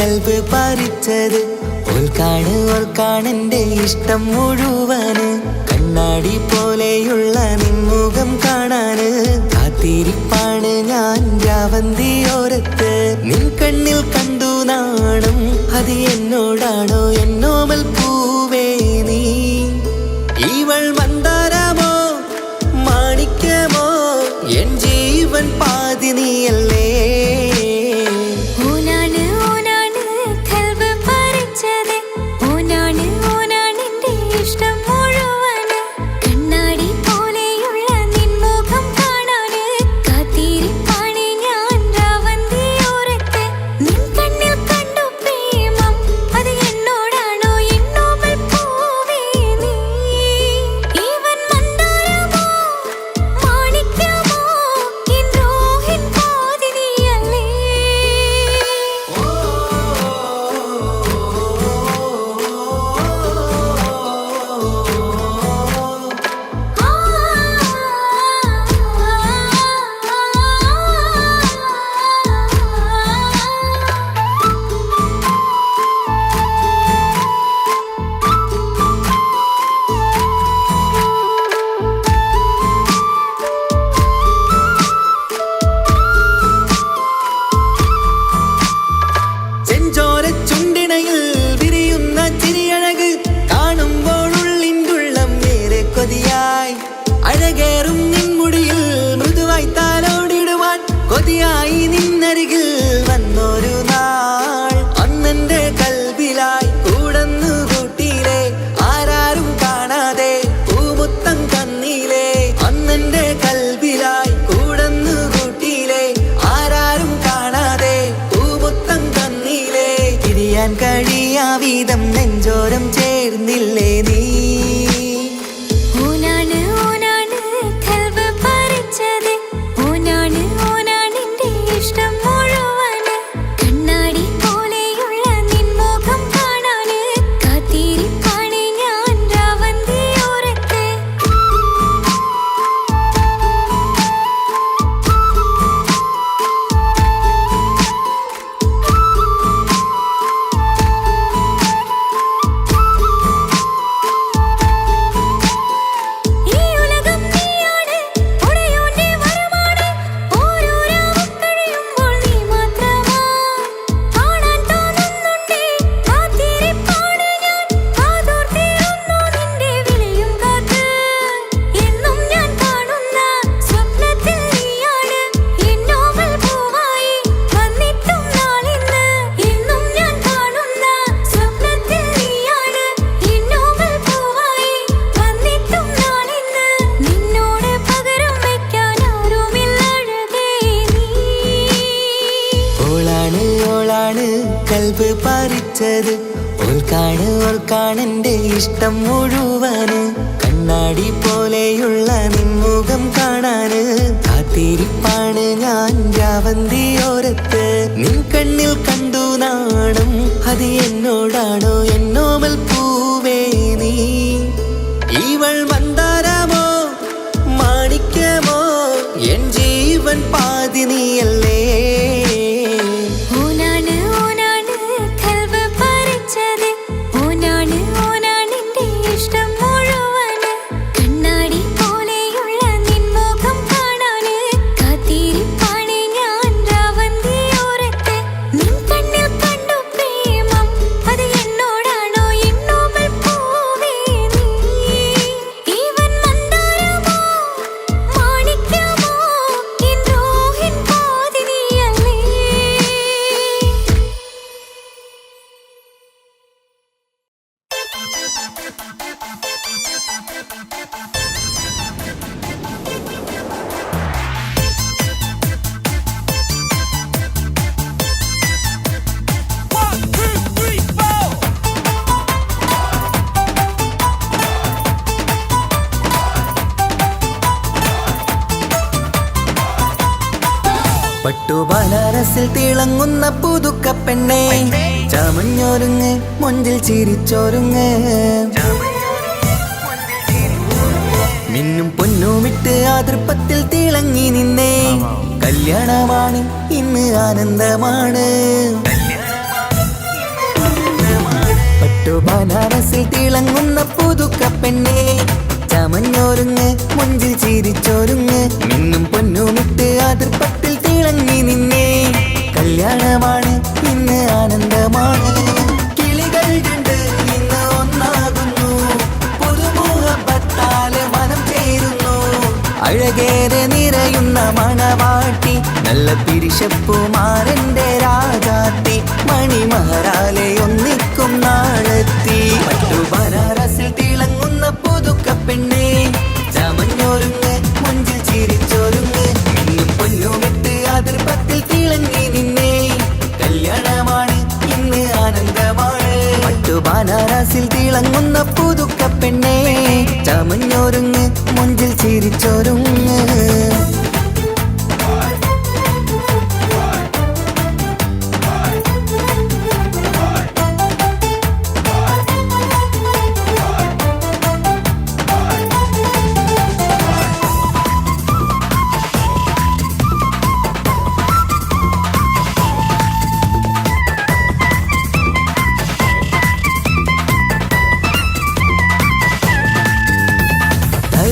കൽബ് പറിച്ചത്. ഓൾക്കാണെന്റെ ഇഷ്ടം മുഴുവന്. കണ്ണാടി പോലെയുള്ള നിൻമുഖം കാണാന് കാത്തിരിപ്പാണ് ഞാൻ രാവന്തിയോരത്ത്. നിൻ കണ്ണിൽ കണ്ടു നാണം, അത് എന്നോടാണോ എന്നോമൽ പൂവേ നീ? ഇവൾ മന്ദാരമോ മാണിക്യമോ, എൻ ജീവൻ പാതി നീയല്ലേ. അഴകേറും നിൻമുടിയിൽ മൃദുവായി താലോടിടുവാൻ കൊതിയായി നിന്നരികിൽ വന്നൊരു നാൾ. അന്നെന്റെ കൽബിലായി കൂടന്നു കൂട്ടിയിലെ ആരാരും കാണാതെ പൂമുത്തം തന്നീലേ. അന്നെന്റെ കൽബിലായി കൂടന്നു കൂട്ടിയിലെ ആരാരും കാണാതെ പൂമുത്തം തന്നീലേ. തിരിയാൻ കഴിയാ വീതം നെഞ്ചോരം ചേർന്നില്ലേ നീ? കൽബ് പറിച്ചത്. ഓൾക്കാണെന്റെ ഇഷ്ടം മുഴുവന്. കണ്ണാടി പോലെയുള്ള നിൻമുഖം കാണാന് കാത്തിരിപ്പാണ് ഞാൻ രാവന്തിയോരത്ത്. നിൻ കണ്ണിൽ കണ്ടു നാണം, അത് എന്നോടാണോ എന്നോമൽ പൂവേ നീ? ഇവൾ മന്ദാരമോ മാണിക്യമോ, എൻ ജീവൻ പാതി നീയല്ലേ. പട്ടു ബനാറസിൽ തിളങ്ങുന്ന പുതുക്ക പെണ്ണേ, ചമഞ്ഞൊരുങ്ങ് മൊഞ്ചിൽ ചിരിച്ചൊരുങ്ങ്. മിന്നും പൊന്നുമിട്ട് ആതൃപ്പത്തിൽ തിളങ്ങി നിന്നേ. കല്യാണമാണ് ഇന്ന് ആനന്ദമാണ്. ബനാറസിൽ തിളങ്ങുന്ന പുതുക്കപ്പെണ്ണേ ചമഞ്ഞോരുങ്ങ് മുഞ്ചിൽ ചിരിച്ചോരുങ്ങ് മിന്നും പൊന്നുമിട്ട് അതിർപ്പത്തിൽ തിളങ്ങി നിന്നേ കല്യാണമാണ് ഇന്ന് ആനന്ദമാണ് കിളികൾ കണ്ട് ഇന്ന് ഒന്നാകുന്നു പുതുമുഖത്താല് മനം ചേരുന്നു അഴകേറെ നിറയുന്ന മണവാട്ടി നല്ല പിരിശപ്പുമാരന്റെ രാജാത്തി മണിമഹറാലെ ഒന്നിക്കും നാളെത്തി ബനാറസിൽ തിളങ്ങുന്ന പുതുക്കപ്പെണ്ണേ ചമഞ്ഞോരുങ്ങ് മുഞ്ചിൽ ചിരിച്ചോരുങ്ങ് മിന്നും പൊന്നുമിട്ട് അതിർപ്പത്തിൽ തിളങ്ങി നിന്നേ കല്യാണമാണ് ഇന്ന് ആനന്ദമാണ് ബനാറസിൽ തിളങ്ങുന്ന പുതുക്കപ്പെണ്ണേ ചമഞ്ഞോരുങ്ങ് മുഞ്ചിൽ ചിരിച്ചോരുങ്ങ്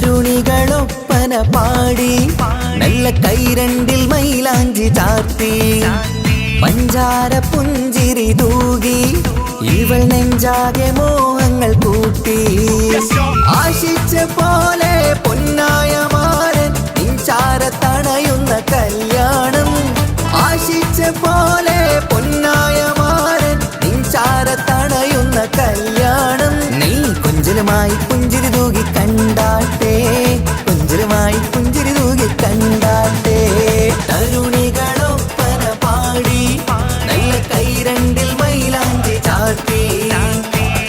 തരുണികളൊപ്പന പാടി നല്ല കൈരണ്ടിൽ മൈലാഞ്ചി ചാർത്തി പഞ്ചാര പുഞ്ചിരി തൂകി ഇവൾ നെഞ്ചാകെ മോഹങ്ങൾ കൂട്ടി ആശിച്ച പോലെ പൊന്നായ മാരൻ നിഞ്ചാര തണയുന്ന കല്യാണം ആശിച്ച പോലെ പൊന്നായ മാരൻ നിഞ്ചാര തണയുന്ന കല്യാണം നീ കൊഞ്ചലുമായി പുഞ്ചിരി തൂകി കണ്ടാട്ടെ കൊഞ്ചലുമായി പുഞ്ചിരി തൂകി കണ്ടാട്ടെ തരുണികളൊപ്പന പാടി നല്ല കൈരണ്ടിൽ മൈലാഞ്ചി ചാർത്തി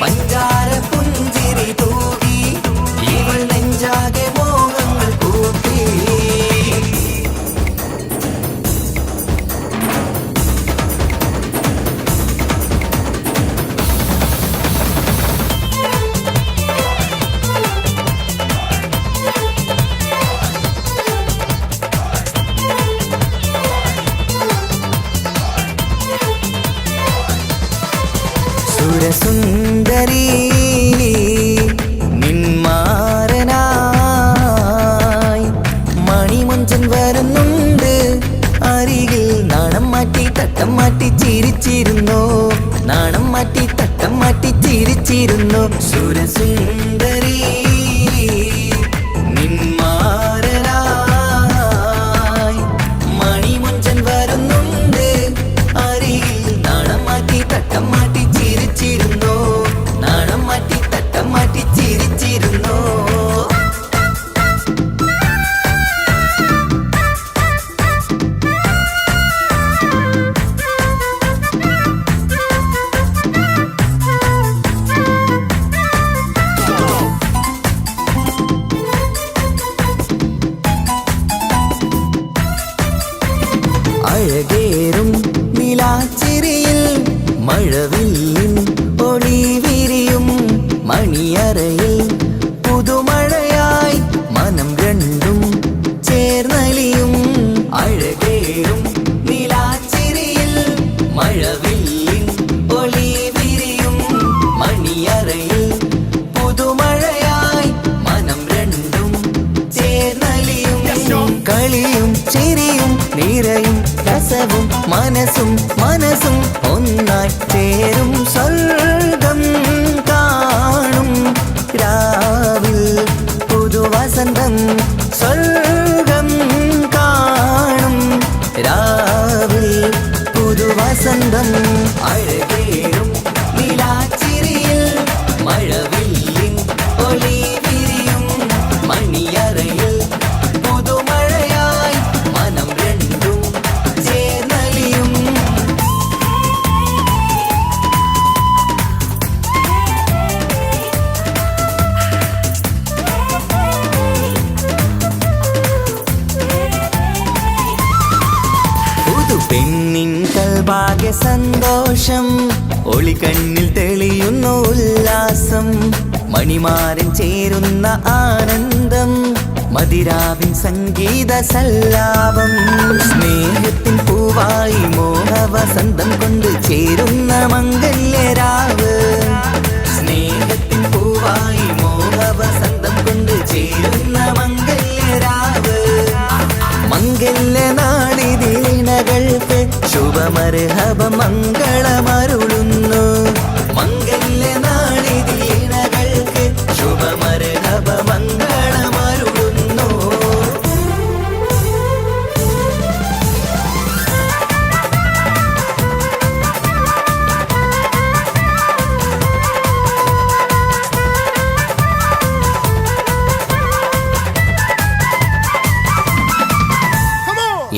പഞ്ചാര പുഞ്ചിരി തൂകി ഇവൾ നെഞ്ചാകെ മോഹങ്ങൾ കൂട്ടി സുരസുന്ദരി നിന്മാരനായി മണിമൊഞ്ചൻ വരുന്നുണ്ട് അരികിൽ നാണം മാറ്റി തട്ടം മാറ്റി ചിരിച്ചിരുന്നു നാണം മാറ്റി തട്ടം മാറ്റി ചിരിച്ചിരുന്നു സുരസുന്ദരി നിന്മാരനായി മണിമൊഞ്ചൻ വരുന്നുണ്ട് അരികിൽ നാണം മാറ്റി തട്ടം മാറ്റി ചിരിച്ചിരുന്നു നാണം മാറ്റി തട്ടം മാറ്റി ചിരിച്ചിരുന്നു അഴകേറും നിലാച്ചിരിയിൽ മഴവില്ലിൻ ഒളി വിരിയും മണിയറയിൽ പുതുമഴയായി മനം രണ്ടും ചേർന്നലിയും അഴകേറും നിലാച്ചിരിയിൽ മഴവില്ലിൻ ഒളി വിരിയും മണിയറയിൽ പുതുമഴയായി മനം രണ്ടും ചേർന്നലിയും കളിയും ചിരിയും നിറയും രസവും മനസ്സും മനസ്സും ഒന്നായി ചേരും സ്വർഗം കാണും രാവിൽ പുതുവസന്തം സ്വർഗം കാണും രാവിൽ പുതുവസന്തം അഴകേറും നിലാച്ചിരിയിൽ മഴവില്ലിൻ ഒളി വിരിയും മണിയറയിൽ പുതുമഴയായി മനം രണ്ടും ചേർന്നലിയും പെണ്ണിൻ കൽഭാഗ്യ സന്തോഷം ഒളികണ്ണിൽ തെളിയുന്ന ഉല്ലാസം മണിമാരൻ ചേരുന്ന ആനന്ദം മതിരാവിൻ സംഗീത സല്ലാപം സ്നേഹത്തിൻ പൂവായി മോഹവസന്തം കൊണ്ട് ചേരുന്ന മംഗല്യരാവ് ശുഭമർഹബ മംഗളമരുളുന്നു. മംഗല്യ നാളിതിൽ ഇണകൾക്ക് ശുഭമർഹബ മംഗളമരുളുന്നു.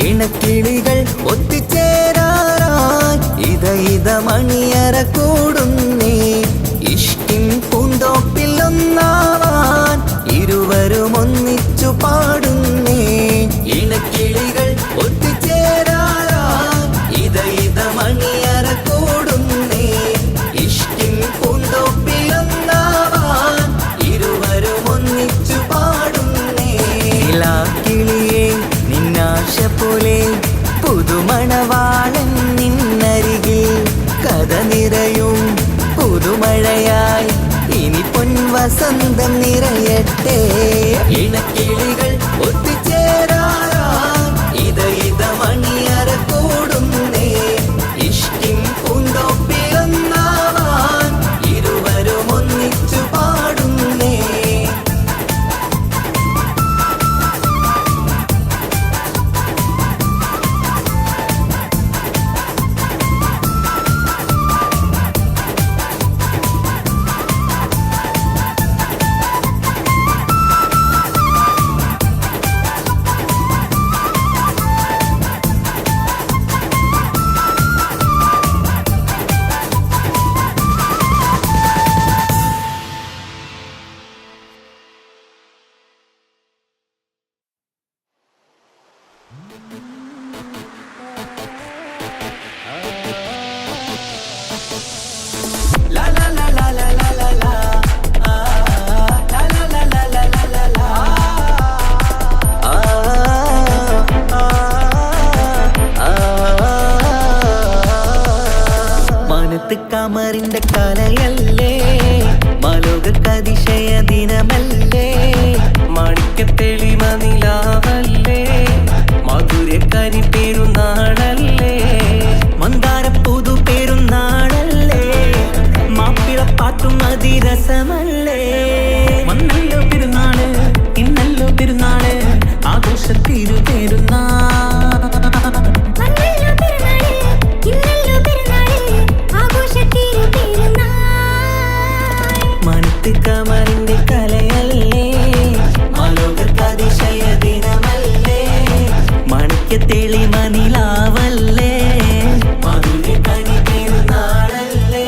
ഇണക്കിളികൾ ഒത്തുചേരാറായി ഇത മണിയറ കൂടുന്നേ. ഇഷ്കിൻ പൂന്തോപ്പിൽ ഒന്നാവാൻ ഇരുവരും ഒന്നിച്ചു പാടുന്നേ. ഇണക്കിളികൾ ഒത്തുചേരാറായി ഇത മണിയറ കൂടുന്നേ. ഇഷ്കിൻ പൂന്തോപ്പിൽ ഒന്നാവാൻ ഇരുവരും ഒന്നിച്ചു പാടുന്നേ. കിളിയേ നിന്നാശ പോലെ പുതുമണവാളൻ നിന്നരികിൽ കഥ നിറയും പുതുമഴയായി ഇനി പൊൻവസന്തം നിറയട്ടെ. ഇണക്കിളികൾ ഒത്തുചേരാറായി ഇത മണിയറ കൂടുന്നേ. ഇഷ്കിൻ പൂന്തോപ്പിലൊന്നാവാൻ ഇരുവരും ഒന്നിച്ചു പാടുന്നേ. കമറിന്റെ കലയല്ലേ മലോകതിശയ ദിനമല്ലേ. മാണിക്കത്തെളിമ നിലാവല്ലേ മധുരക്കനി പെരുന്നാളല്ലേ. മന്ദാര പുതു പെരുന്നാളല്ലേ. മാപ്പിളപ്പാട്ടും അതിരസമല്ലേ. വന്നല്ലോ പെരുന്നാള് ഇന്നല്ലോ പെരുന്നാള് ആഘോഷത്തിരു പെരുന്നാൾ. കമറിന്റെ കലയല്ലേ മലോകതിശയ ദിനമല്ലേ. മണിക്കത്തെളിമ നിലാവല്ലേ മധുരക്കനി പെരുന്നാളല്ലേ.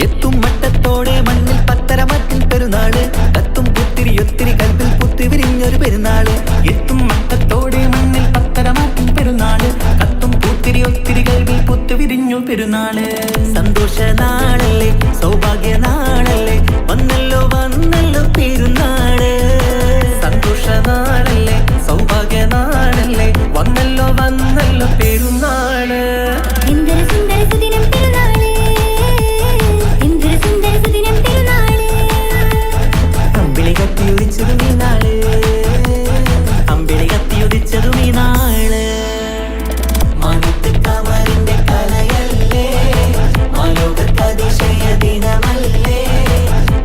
എത്തും മട്ടത്തോടെ മണ്ണിൽ പത്തരമറ്റിൽ പെരുന്നാള്. കത്തും പുത്തിരി ഒത്തിരി കൽപ്പിൽ പുത്തി വിരിഞ്ഞൊരു പെരുന്നാള്. എത്തും മട്ടത്തോടെ മണ്ണിൽ പത്തരമാറ്റിൻ പെരുന്നാള്. കത്തും പൂത്തിരി ഒത്തിരി കൽവിൽ പുത്തു വിരിഞ്ഞു പെരുന്നാള്. സന്തോഷ നാളല്ലേ സൗഭാഗ്യ നാളല്ലേ വന്നല്ലോ വന്നല്ലോ പെരുന്നാള്. സന്തോഷ നാളല്ലേ സൗഭാഗ്യ നാളല്ലേ വന്നല്ലോ വന്നല്ലോ പെരുന്നാള്. അമ്പിളി കത്തിയുദിച്ചതും ഈ നാള്. അമ്പിളി കത്തിയുദിച്ചതും ഈ നാള്. മണത്ത് കമറിന്റെ കലയല്ലേ മലോകതിശയ ദിനമല്ലേ.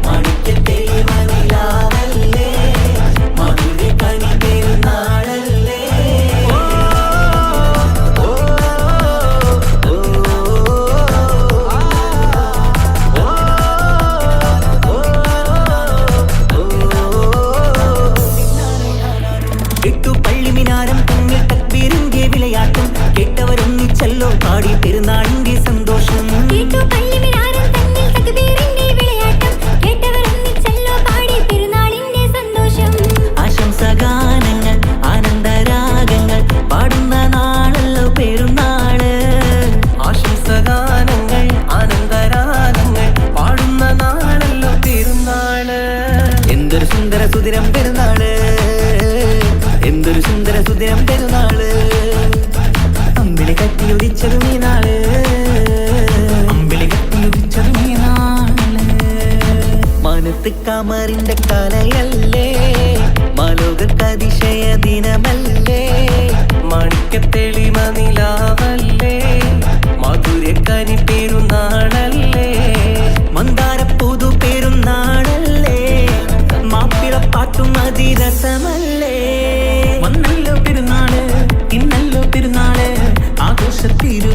മണിക്കത്തെളിമ നിലാവല്ലേ മധുരക്കനി പെരുന്നാളല്ലേ. എട്ടു പള്ളിമിനാരം തമ്മിൽ തക്ബീറിന്റെ വിളയാട്ടം കേട്ടവരൊന്നിച്ചല്ലോ പാടി പെരുന്നാളിന്റെ സന്തോഷം. ആശംസഗാനങ്ങൾ ആനന്ദരാഗങ്ങൾ പാടുന്ന നാളല്ലോ പെരുന്നാള്. ആശംസഗാനങ്ങൾ ആനന്ദരാഗങ്ങൾ പാടുന്ന നാളല്ലോ പെരുന്നാള്. എന്തൊരു സുന്ദര സുദിനം പെരുന്നാള്. എന്തൊരു സുന്ദര സുദിനം പെരുന്നാള്. അമ്പിളി കത്തിയുദിച്ചതും ഈ നാള്. മൗനത്ത് കമറിന്റെ കലയല്ലേ മാലോകർക്ക് അതിശയ ദിനമല്ലേ മാണിക്യത്തെളിമ നിലാവല്ലേ മാധുര്യക്കനി പെരുന്നാളല്ലേ മന്ദാര പുതു പെരുന്നാളല്ലേ മാപ്പിളപ്പാട്ടും അതിരസമല്ലേ വന്നല്ലോ പെരുന്നാള് ഇന്നല്ലോ പെരുന്നാള് ആഘോഷത്തിരു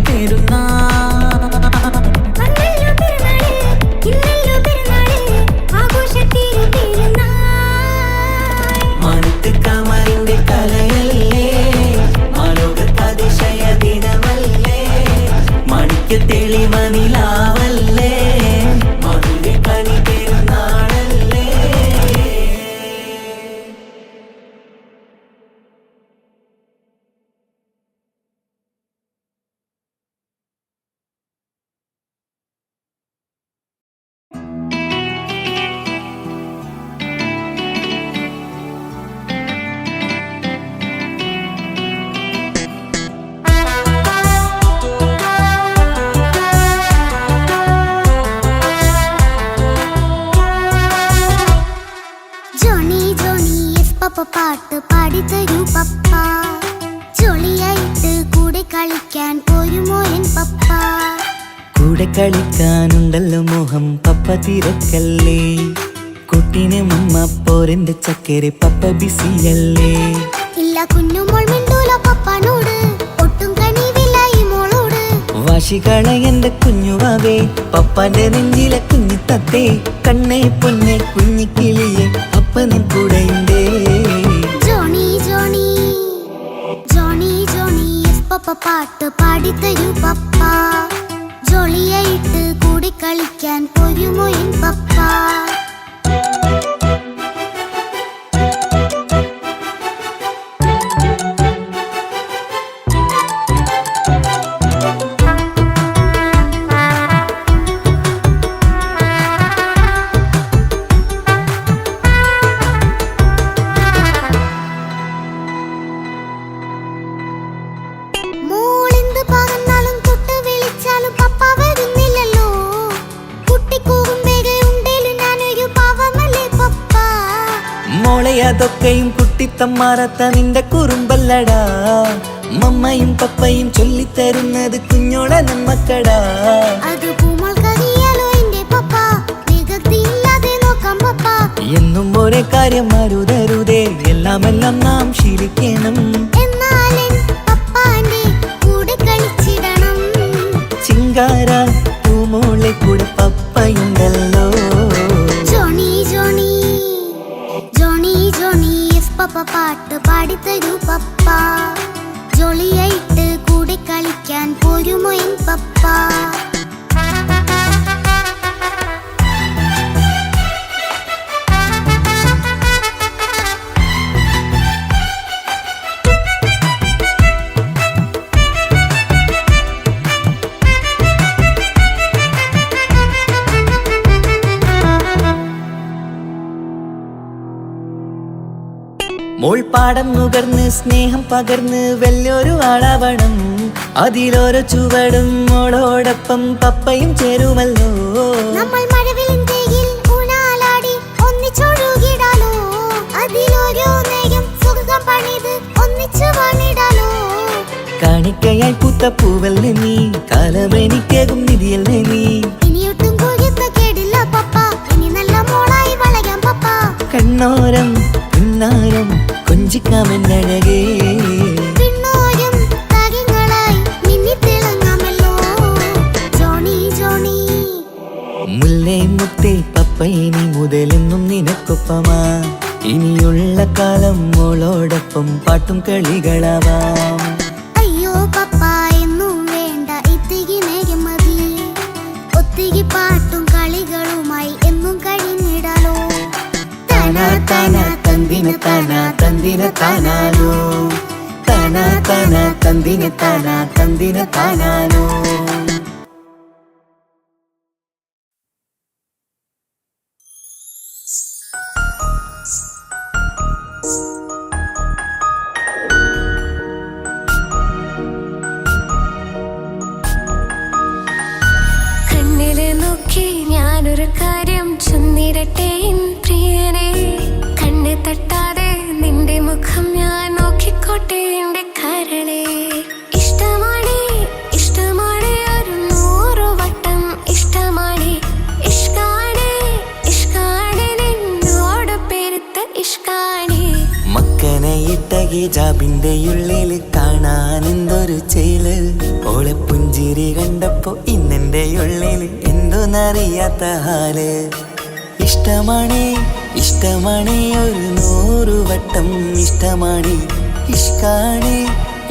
മാനത്ത് കമറിന്റെ കലയല്ലേ മാലോകർക്ക് അതിശയ ദിനമല്ലേ മാണിക്യ തെളിമ നിലാവല്ലേ മാധുര്യക്കനി പെരുന്നാളല്ലേ. പാട്ട് പാടിത്തരൂ പപ്പ ജോളിയായിട്ട് കൂടെ കളിക്കാൻ പോരുമോ എൻ പപ്പ കൂടെ കളിക്കാനുണ്ടല്ലോ മോഹം പപ്പ തിരക്കല്ലേ കുട്ടീനെ മമ്മ പോരെന്റെ ചക്കരെ പപ്പ ബിസിയല്ലേ ഇല്ല കുഞ്ഞുമോൾ മിണ്ടൂല പപ്പാനോട് ഒട്ടും കണിവില്ല ഈ മോളോട് വാശികള എന്റെ കുഞ്ഞുവാവേ പപ്പാന്റെ നെഞ്ചിലെ കുഞ്ഞു തത്തേ കണ്ണേ പൊന്നെ കുഞ്ഞിക്കിളിയെ അപ്പനും കൂടെയുണ്ടേ ജോണി ജോണി ജോണി ജോണി പപ്പ പാട്ട് പാടിത്തരൂ പപ്പ ജോളിയായിട്ട് കൂടെ കളിക്കാൻ പോരുമോ എൻ പപ്പ അതൊക്കെയും കുട്ടിത്തമ്മാറത്ത നിന്റെ കുറുമ്പല്ലടാ മമ്മയും പപ്പയും ചൊല്ലിത്തരുന്നത് കുഞ്ഞോളെ നമ്മക്കടാ എന്നും ഒരേ കാര്യം മരുതരുതേ എല്ലാമെല്ലാം നാം ശീലിക്കണം ചിങ്കാര പൂമോളെ കൂടെ പപ്പയുണ്ടല്ലോ പപ്പ പാട്ട് പാടിത്തരൂ പപ്പ ജോളിയായിട്ട് കൂടെ കളിക്കാൻ പോരുമോ എൻ പപ്പ മോൾ പാടം നുകർന്ന് സ്നേഹം പകർന്ന് വലിയൊരു ആളാവണം അതിലോരോ ചുവടും മോളോടൊപ്പം പപ്പയും ചേരുമല്ലോ നമ്മൾ മഴവിലിൻ തേയിൽ ഊനാലാടി ഒന്നിച്ചൊഴുകിടാലോ അതിലോരോ നേരം സുഖം പണിത് ഒന്നിച്ചു വാണിടാലോ കാണിക്കയായി പൂത്ത പൂവല്ലേ നീ കാലമെനിക്കേകും നിധിയല്ലേ നീ ഇനിയൊട്ടും കൂടിയത്ത കേടില്ല പപ്പ ഇനി നല്ല മോളായി വളയാം പപ്പ കണ്ണോരം പിന്നാരം കൊഞ്ചിക്കാമെന്നഴകേ പിന്നോരം താരങ്ങളായി മിന്നിത്തിളങ്ങാമല്ലോ ജോണി ജോണി മുല്ലേ മുത്തേ പപ്പയിനി മുതലെന്നും നിനക്കൊപ്പമാ ഇനിയുള്ള കാലം മോളോടൊപ്പം പാട്ടും കളികളാവാം അയ്യോ പപ്പ എന്നും വേണ്ട ഇത്തിരി നേരം മതി ഒത്തിരി പാട്ടും കളികളുമായി എന്നും കഴിഞ്ഞിടാലോ താനാ താനാ തന്തിന താനാ തന്തിന താനാനോ താനാ താനാ തന്തിന താനാ തന്തിന താനാനോ. കണ്ണിലെ നോക്കി ഞാനൊരു കാര്യം ചൊന്നി ചൊന്നിടട്ടെ എൻ പ്രിയനെ കണ്ണ് തട്ടാതെ നിന്റെ മുഖം ഞാൻ നോക്കിക്കോട്ടെ എന്റെ കരളെ ഇഷ്ടമാണ് ഇഷ്ടമാണ് ഒരു 100 വട്ടം ഇഷ്ടമാണ് ഇഷ്കാണ് ഇഷ്കാണ് നിന്നോട് പെരുത്ത ഇഷ്കാണ് മക്കനെ ഇട്ട ഹിജാബിന്റെ ഉള്ളിൽ കാണാൻ എന്തൊരു ചേല് ഓളെ പുഞ്ചിരി കണ്ടപ്പോ ഇന്നെന്റെ ഉള്ളിൽ എന്തോന്നറിയാത്ത ഹാല് ഇഷ്ടമാണ് ഇഷ്ടമാണ് ഒരു 100 വട്ടം ഇഷ്ടമാണ് ഇഷ്കാണ്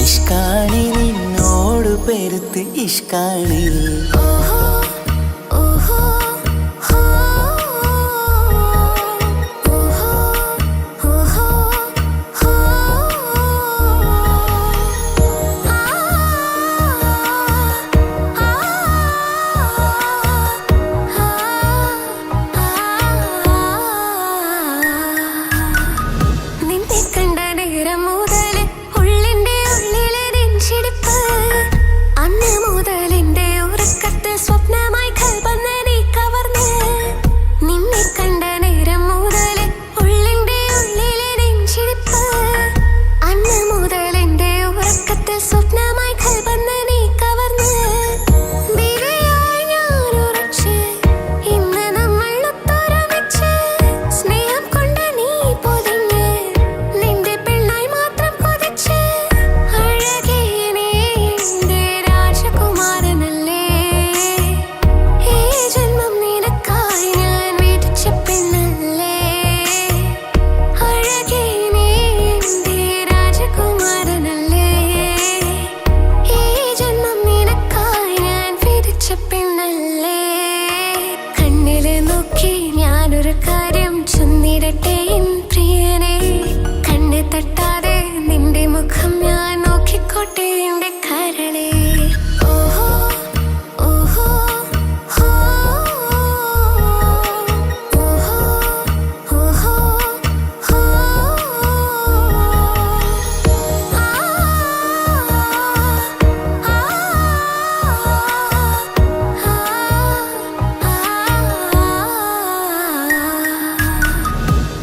ഇഷ്കാണ് നിന്നോട് പെരുത്ത് ഇഷ്കാണ് ഓഹോ ഓഹോ ഹോ ഓഹോ ഓഹോ ഹോ നിന്നെ കണ്ട നേരം മുതൽ ഉള്ളിന്റെ ഉള്ളിലെ നെഞ്ചിടിപ്പ് അന്ന് മുതൽ എന്റെ ഉറക്കത്തിൽ സ്വപ്നമായി കൽപ്പന നീ കവർന്ന് നിന്നെ കണ്ട നേരം മുതൽ ഉള്ളിന്റെ ഉള്ളിലെ നെഞ്ചിടിപ്പ് അന്ന് മുതൽ എന്റെ ഉറക്കത്തിൽ സ്വപ്നമായി കൽപ്പന നീ കവർന്ന് ബിരിയായി ഞാൻ ഉറച്ച് ഇന്ന് നമ്മൾ ഒത്തൊരുമിച്ച് സ്നേഹം കൊണ്ട് നീ പൊതിഞ്ഞ് നിന്റെ പെണ്ണായി മാത്രം കൊതിച്ച് അഴകേ നീ എന്റെ രാജകുമാരനല്ലേ ഈ ജന്മം നിനക്കായി ഞാൻ വിധിച്ച പെണ്ണല്ലേ അഴകേ നീ എന്റെ രാജകുമാരനല്ലേ ഈ ജന്മം നിനക്കായി ഞാൻ വിധിച്ച പെണ്ണല്ലേ കണ്ണില് നോക്കി ഞാനൊരു കാര്യം ചൊന്നിടട്ടെ എൻ പ്രിയനെ കണ്ണ് തട്ടാതെ നിന്റെ മുഖം ഞാൻ നോക്കിക്കോട്ടെ എന്റെ കരളെ ഓഹോ ഓഹോ ഹോ ഓഹോ ഓഹോ ഹോ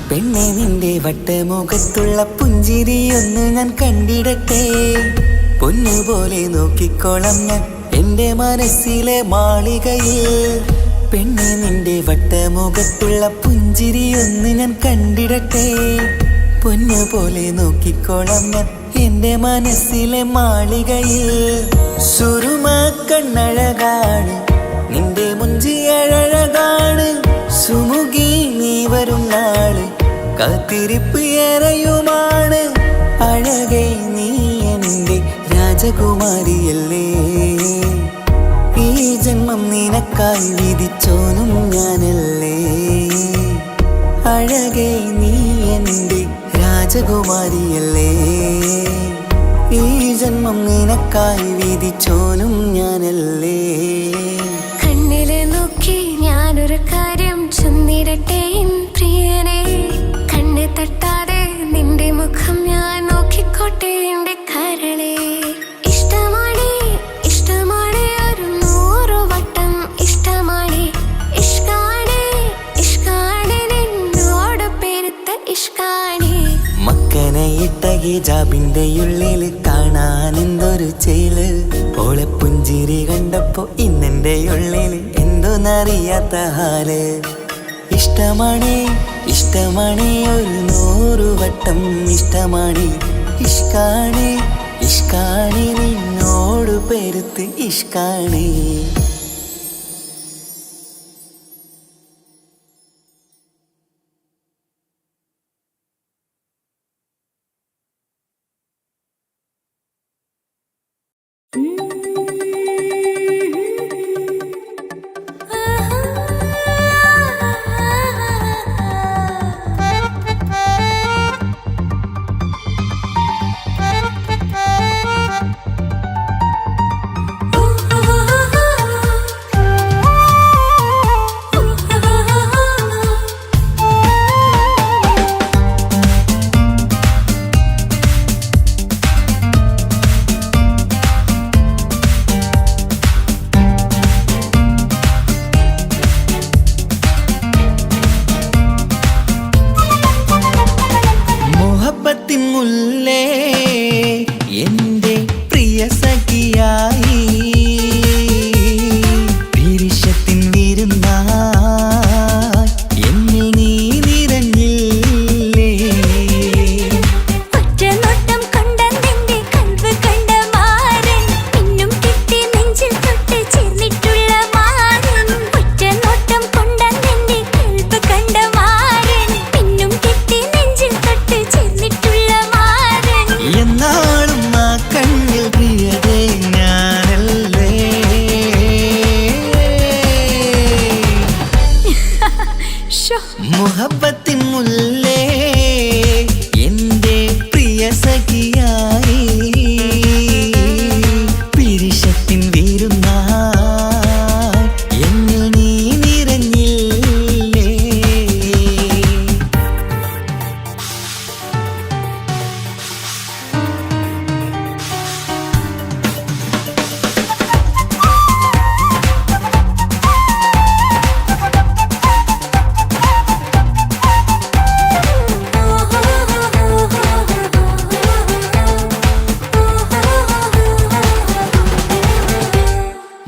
പെണ്ണെ നിന്റെ വട്ടമുഖത്തുള്ള പുഞ്ചിരി ഒന്ന് ഞാൻ കണ്ടിടട്ടെ പൊന്നുപോലെ നോക്കിക്കോളാം ഞാൻ എന്റെ മനസ്സിലെ മാളികയിൽ പെണ്ണെ നിന്റെ വട്ടമുഖത്തുള്ള പുഞ്ചിരി ഒന്ന് ഞാൻ കണ്ടിടട്ടെ പൊന്നുപോലെ നോക്കിക്കോളാം ഞാൻ എന്റെ മനസ്സിലെ മാളികയിൽ സുറുമ കണ്ണഴകാണ് നിന്റെ മുഞ്ചി അഴകാണ് സുമുഖി നീ വരും നാള് കാത്തിരിപ്പ് ഏറെയുമാണ് അഴകേ നീ എന്റെ രാജകുമാരിയല്ലേ ഈ ജന്മം നിനക്കായി വിധിച്ചോനും ഞാനല്ലേ അഴകേ നീ എന്റെ രാജകുമാരിയല്ലേ ഈ ജന്മം നിനക്കായി വിധിച്ചോനും ഞാനല്ലേ കണ്ണില് നോക്കി ഞാനൊരു കാര്യം ചൊന്നിടട്ടെ എൻ പ്രിയനെ കണ്ണ് തട്ടാതെ നിന്റെ മുഖം ഞാൻ നോക്കിക്കോട്ടെ എന്റെ കരളെ ഇഷ്ടമാണ് ഇഷ്ടമാണ് ഒരു 100 വട്ടം ഇഷ്ടമാണ് ഇഷ്കാണ് ഇഷ്കാണ് നിന്നോട് പെരുത്ത ഇഷ്കാണ് മക്കനെ ഇട്ട ഹിജാബിന്റെ ഉള്ളിൽ കാണാൻ എന്തൊരു ചേല് ഓളെ പുഞ്ചിരി കണ്ടപ്പോ ഇന്നെന്റെ ഉള്ളിൽ എന്തോന്നറിയാത്ത ഹാല് ഇഷ്ടമാണ് ഇഷ്ടമാണ് ഒരു 100 വട്ടം ഇഷ്ടമാണ് ഇഷ്കാണ് ഇഷ്കാണ് നിന്നോട് പെരുത്ത് ഇഷ്കാണ് ഓഹോ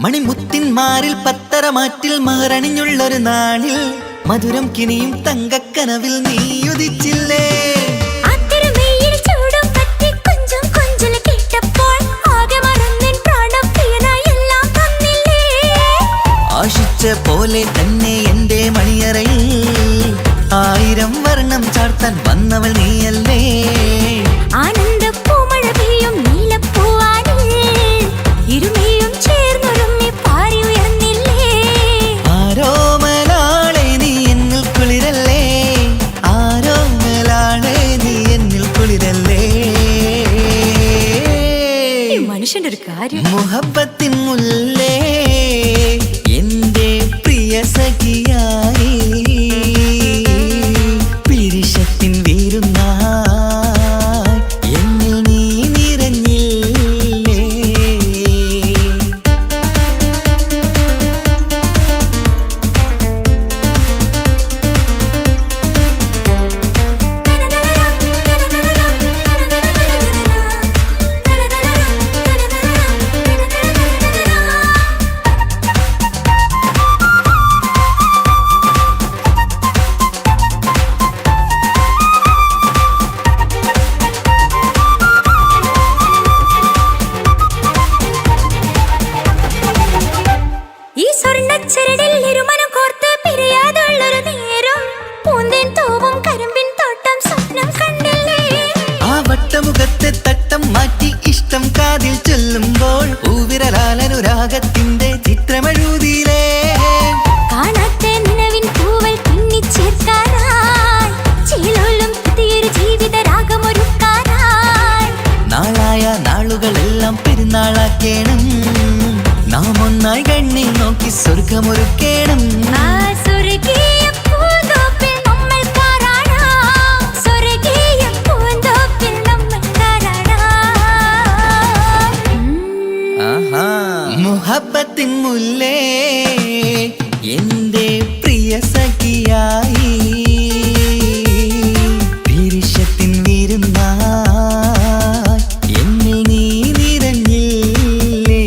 മണിമുത്തിന്മാരിൽ പത്തരമാറ്റിൽ മഹറണിഞ്ഞുള്ളൊരു നാളിൽ മധുരം കിനിയും തങ്കക്കനവിൽ നീയുദിച്ചില്ലേ. ആശിച്ച പോലെ തന്നെ എന്റെ മണിയറയിൽ 1000 വർണ്ണം ചാർത്താൻ വന്നവൾ നീയല്ലേ. ആരോമലാളെ നീ എന്നിൽ കുളിരല്ലേ, ആരോമലാളെ നീ എന്നിൽ കുളിരല്ലേ. മനുഷ്യന്റെ ഒരു കാര്യം. മുഹബത്തിൻ മുല്ലേ എന്റെ പ്രിയ സഖിയായി പിരിശത്തിൻ വീരുന്നായി എന്നിൽ നീ നിറഞ്ഞില്ലേ. മുഖത്തെ തട്ടം മാറ്റി ഇഷ്ടം കാതിൽ ചൊല്ലുമ്പോൾ പൂവിരലാലനുരാഗത്തിന്റെ ചിത്രമെഴുതിയിലേ. കാണാത്തെ നിലവിൻ പൂവൽ പിന്നിച്ചേർക്കാനായി ചിലോലും പുതിയൊരു ജീവിത രാഗമൊരുക്കാനായി നാളായ നാളുകളെല്ലാം പെരുന്നാളാക്കേണം, നാം ഒന്നായി കണ്ണിൽ നോക്കി സ്വർഗമൊരുക്കേണം. മുഹബത്തിൻ മുല്ലേ എന്റെ പ്രിയ സഖിയായി പിരിശത്തിൻ വിരുന്നായി എന്നിൽ നീ നിറഞ്ഞില്ലേ.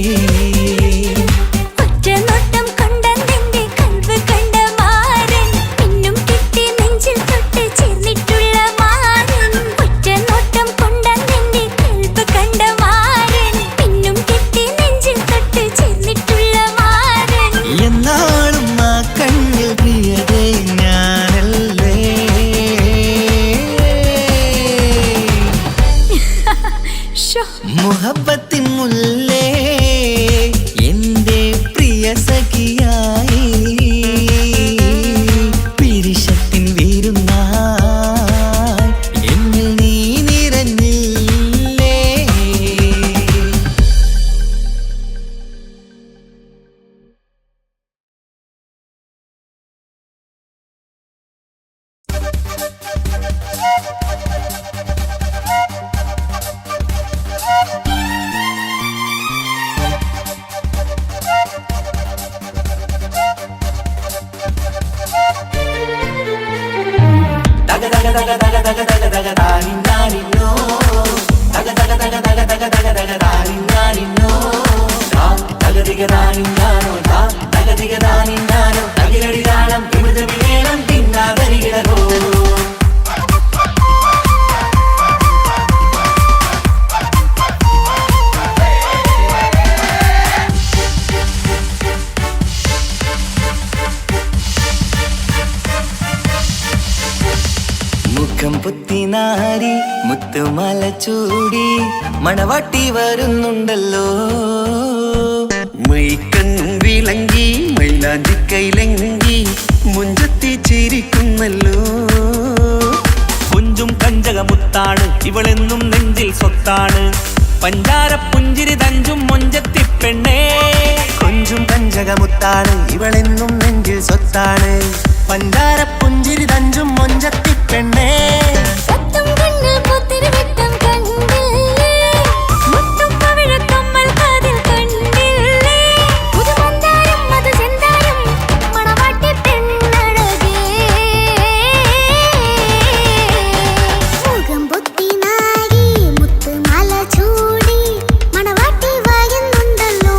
ഒറ്റനോട്ടം കൊണ്ടെന്റെ കൽവ് കണ്ട മാരൻ പിന്നും കിട്ടി നെഞ്ചിൽ തൊട്ട് ചേർന്നിട്ടുള്ള മാരൻ. ഒറ്റനോട്ടം കൊണ്ടെന്റെ കൽവ് കണ്ട മാരൻ പിന്നും കിട്ടി നെഞ്ചിൽ തൊട്ട് ചേർന്നിട്ടുള്ള മാരൻ. എന്നാളും ആ കണ്ണിൽ പ്രിയതേ ഞാനല്ലേ. മുഹബത്തിൻ മുല്ലേ എന്റെ പ്രിയ സഖിയായി പിരിശത്തിൻ വീരുന്നായി എന്നിൽ നീ നിറഞ്ഞില്ലേ. മുഖം പുത്തിനാരി മുത്തുമല ചൂടി മണവാട്ടി വരുന്നുണ്ടല്ലോ. മൈക്കണ്ണും വിളങ്ങി മൈലാഞ്ചി കൈലങ്കി മുഞ്ചത്തി ചിരിക്കുന്നല്ലോ. കുഞ്ചും കഞ്ചകമുത്താണ് ഇവളെന്നും നെഞ്ചിൽ സ്വത്താണ്. പഞ്ചാര പുഞ്ചിരി തഞ്ചും മൊഞ്ചത്തി പെണ്ണേ. കൊഞ്ചും കഞ്ചകമുത്താണ് ഇവളെന്നും നെഞ്ചിൽ സ്വത്താണ്. പഞ്ചാര പുഞ്ചിരി തഞ്ചും മൊഞ്ചത്തി പെണ്ണേ. സത്തും കണ്ണിൽ പുത്തിരി വെട്ടം കണ്ടില്ലേ, മുത്തും പവിഴക്കമ്മൽ കാതിൽ കണ്ടില്ലേ, പുതുമന്ദാരം മധുചന്ദാരം മണവാട്ടി പെണ്ണഴകേ. മുഖം പൊത്തിനാരി മുത്തുമാല ചൂടി മണവാട്ടി വരുന്നുണ്ടല്ലോ.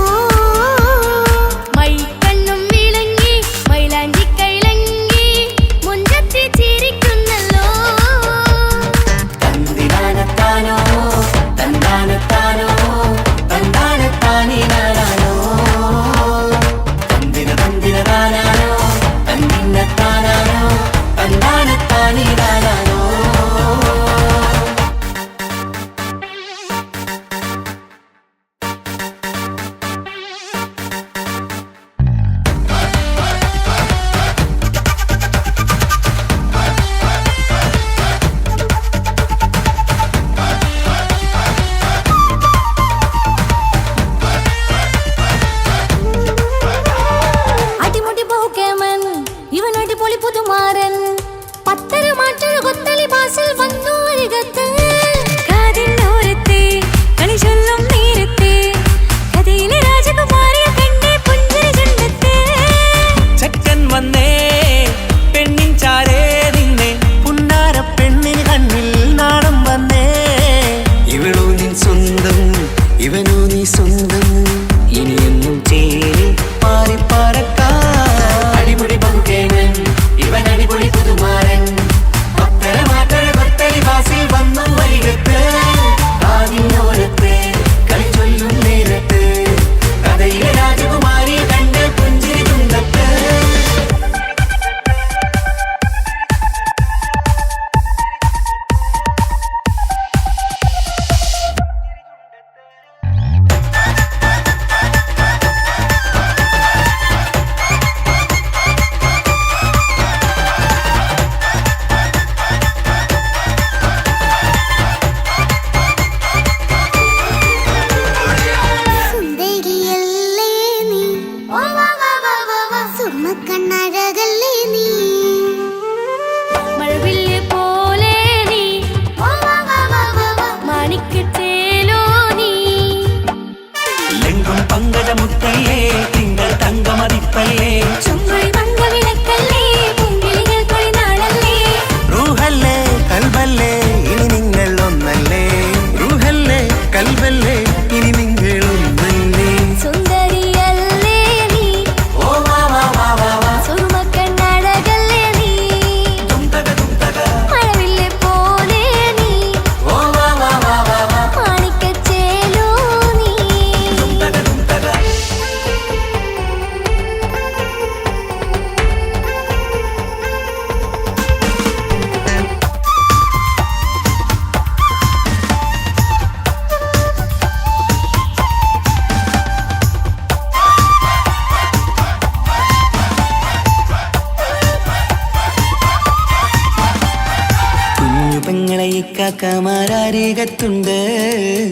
അരികത്തുണ്ട്,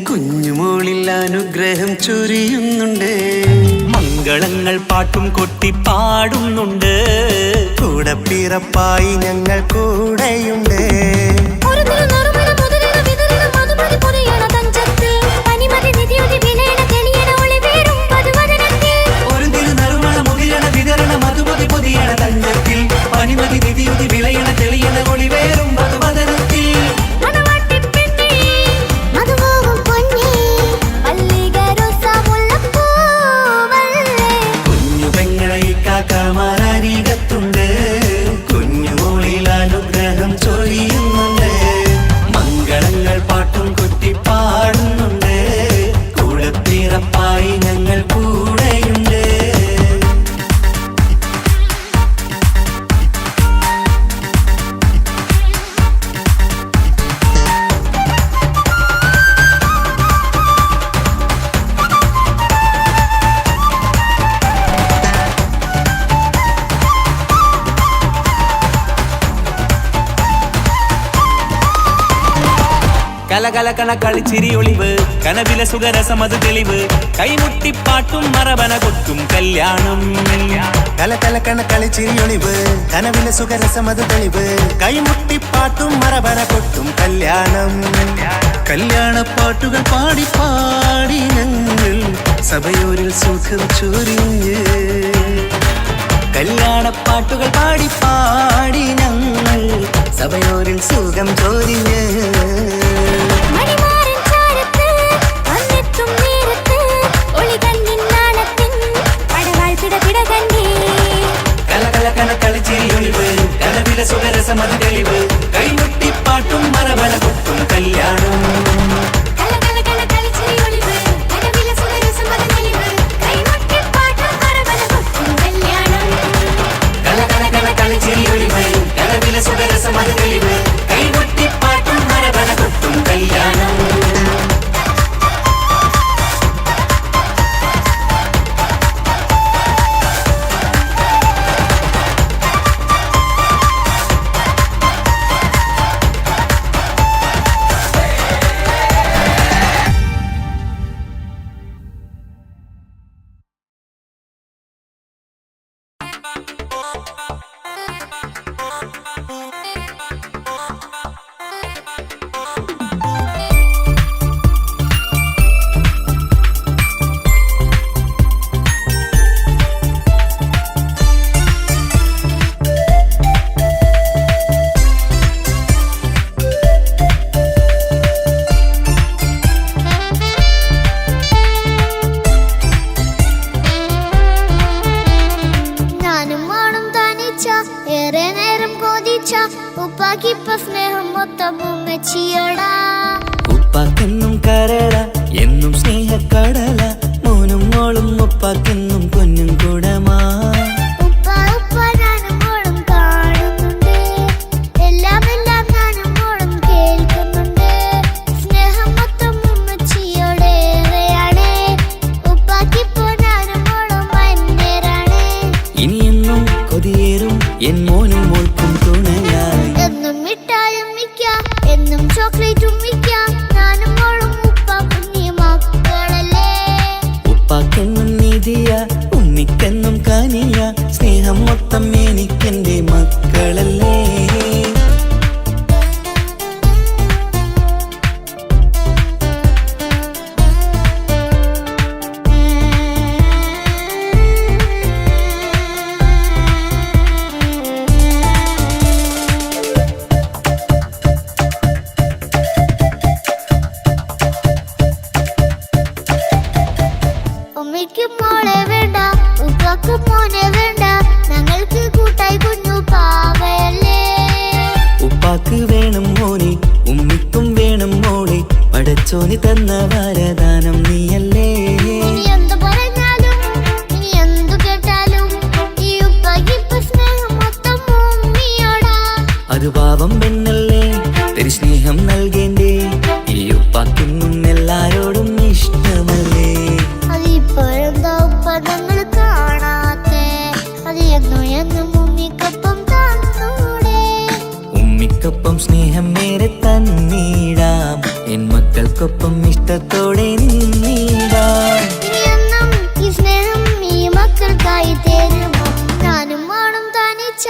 കുഞ്ഞുമോളിൽ അനുഗ്രഹം ചൊരിയുന്നുണ്ട്. മംഗളങ്ങൾ പാട്ടും കൊട്ടി പാടുന്നുണ്ട്, കൂടെ പിറപ്പായി ഞങ്ങൾ കൂടെയുണ്ട്. ഒരു തിരുനറുമണ മുതലിട വിതറിട മധുമതി പൊതിയണ തഞ്ചത്തിൽ പനിമതി നിധിയുതി വിലയണ തെളിയണ ഒളിവേറും പതുവദനത്തിൽ. ഒരു തിരുനറുമണ മുതിരണ വിതരണ മധുമതി പൊതിയണ തഞ്ചത്തിൽ പനിമതി നിധിയുതി വിളയണ തെളിയണ ഒളിവേറും മധുവദനത്തിൽ. മണവാട്ടിപ്പെണ്ണേ മധുപോകും പൊന്നേ മല്ലികരോസാമുല്ലപ്പൂവല്ലേ. കുഞ്ഞു പെങ്ങളെ കാക്കമാരരികത്തുണ്ട്, കുഞ്ഞുമോളിൽ അനുഗ്രഹം ചൊരിയുന്നുണ്ട്. മംഗളങ്ങൾ പാട്ടും കൊട്ടി പാടുന്നുണ്ട്, കൂടെ പിറപ്പായി ഞങ്ങൾ കൂടെയുണ്ട്. കലകലകണ കളിച്ചിരി ഒളിവ്, കനവില സുഖരസമത് തെളിവ്, കൈമുട്ടിപ്പാട്ടും മറവന കൊട്ടും കല്യാണം. കലകലക്കണ കളിച്ചിരിയൊളിവ്, കനവിലെ സുഖരസമത് തെളിവ്, കൈമുട്ടിപ്പാട്ടും മറവന കൊട്ടും കല്യാണം. കല്യാണപ്പാട്ടുകൾ പാടി പാടി ഞങ്ങൾ സഭയോരിൽ സുഖം ചൊരിഞ്ഞ്. കല്യാണപ്പാട്ടുകൾ പാടി പാടി ഞങ്ങൾ സഭയോരിൽ സുഖം ചൊരിഞ്ഞ്. മണിമാരൻ ചാരത്ത് വന്നെത്തും നേരത്ത് ഒളികണ്ണിൻ നാണത്തിൻ പടവാൾ പിടപിട കണ്ടേ. കലകലകണ കളിച്ചിരി ഒളിവ്, കനവില സുഖരസമത് തെളിവ്, കൈമുട്ടിപ്പാട്ടും മറവന കൊട്ടും കല്യാണം. കലകലകണ കളിച്ചിരി ഒളിവ്, കനവിലെ സുഖരസമത് തെളിവ്, കൈമുട്ടിപ്പാട്ടും മറവന കൊട്ടും കല്യാണം. കലകലകണ കളിച്ചിരി ഒളിവ്, കനവില സുഖരസമത് തെളിവ്, കൈമുട്ടിപ്പാട്ടും മറവന കൊട്ടും കല്യാണം. ഞാനും മോളും തനിച്ച ഏറെ നേരം കൊതിച്ച ഉപ്പാക്കിപ്പ സ്നേഹം മൊത്തം ഉമ്മച്ചിയോടാ. ഉപ്പാക്കെന്നും കരള എന്നും സ്നേഹക്കടല, മോനും മോളും ഉപ്പാക്കെന്നും കുഞ്ഞും കൂടമാ. ഉപ്പ ഉപ്പ ഞാനും മോളും കാണുന്നുണ്ട്, എല്ലാം എല്ലാം ഞാനും മോളും കേൾക്കുന്നുണ്ട്. സ്നേഹം മൊത്തം ഉമ്മച്ചിയോടേറെയാണ്, ഉപ്പാക്കിപ്പോ ഞാനും മോളും അന്യരാണ്. ഇനിയെന്നും കൊതിയേറും എൻ മോനും മോൾക്കും തുണയായി. എന്നും മിഠായും മിക്കാം, എന്നും ചോക്ലേറ്റും മിക്കാം, ഞാനും മോളും ഉപ്പ കുഞ്ഞി മക്കളല്ലേ. ഉപ്പാക്കെന്നും നിധിയ, ഉമ്മിക്കെന്നും കനിയ, സ്നേഹം മൊത്തം എനിക്കെന്റെ മക്കളല്ലേ. ഉമ്മയ്ക്ക് മോളെ വേണ്ട, ഉപ്പാക്ക് മോനെ വേണ്ട, ഞങ്ങൾക്ക് കൂട്ടായി കുഞ്ഞു പാവയല്ലേ. ഉപ്പാക്ക് വേണം മോനെ, ഉമ്മിക്കും വേണം മോളെ, പടച്ചോന് തന്ന വരദാനം നീയല്ലേ. ഇനി എന്തു പറഞ്ഞാലും ഇനി എന്തു കേട്ടാലും ഈ ഉപ്പാക്കിപ്പ സ്നേഹം മൊത്തം ഉമ്മിയോടാ. അത് പാവം പെണ്ണല്ലേ, തരി സ്നേഹം നൽകേണ്ടേ, ഈ ഉപ്പാക്കെന്നും എല്ലാരോടും ഇഷ്ടമല്ലേ. അതിപ്പോഴെന്താ ഉപ്പ ഞങ്ങൾ കാണാത്തെ, അത് എന്നും എന്നും ഉമ്മിക്കൊപ്പം തന്നൂടെ. ഉമ്മിക്കൊപ്പം സ്നേഹം മേരെ തന്നിടാം, മക്കൾക്കൊപ്പം ഇഷ്ടത്തോടെ നിന്നിടാം. ഇനിയെന്നും ഈ സ്നേഹം ഈ മക്കൾക്കായി തരുമോ? ഞാനും മോളും തനിച്ച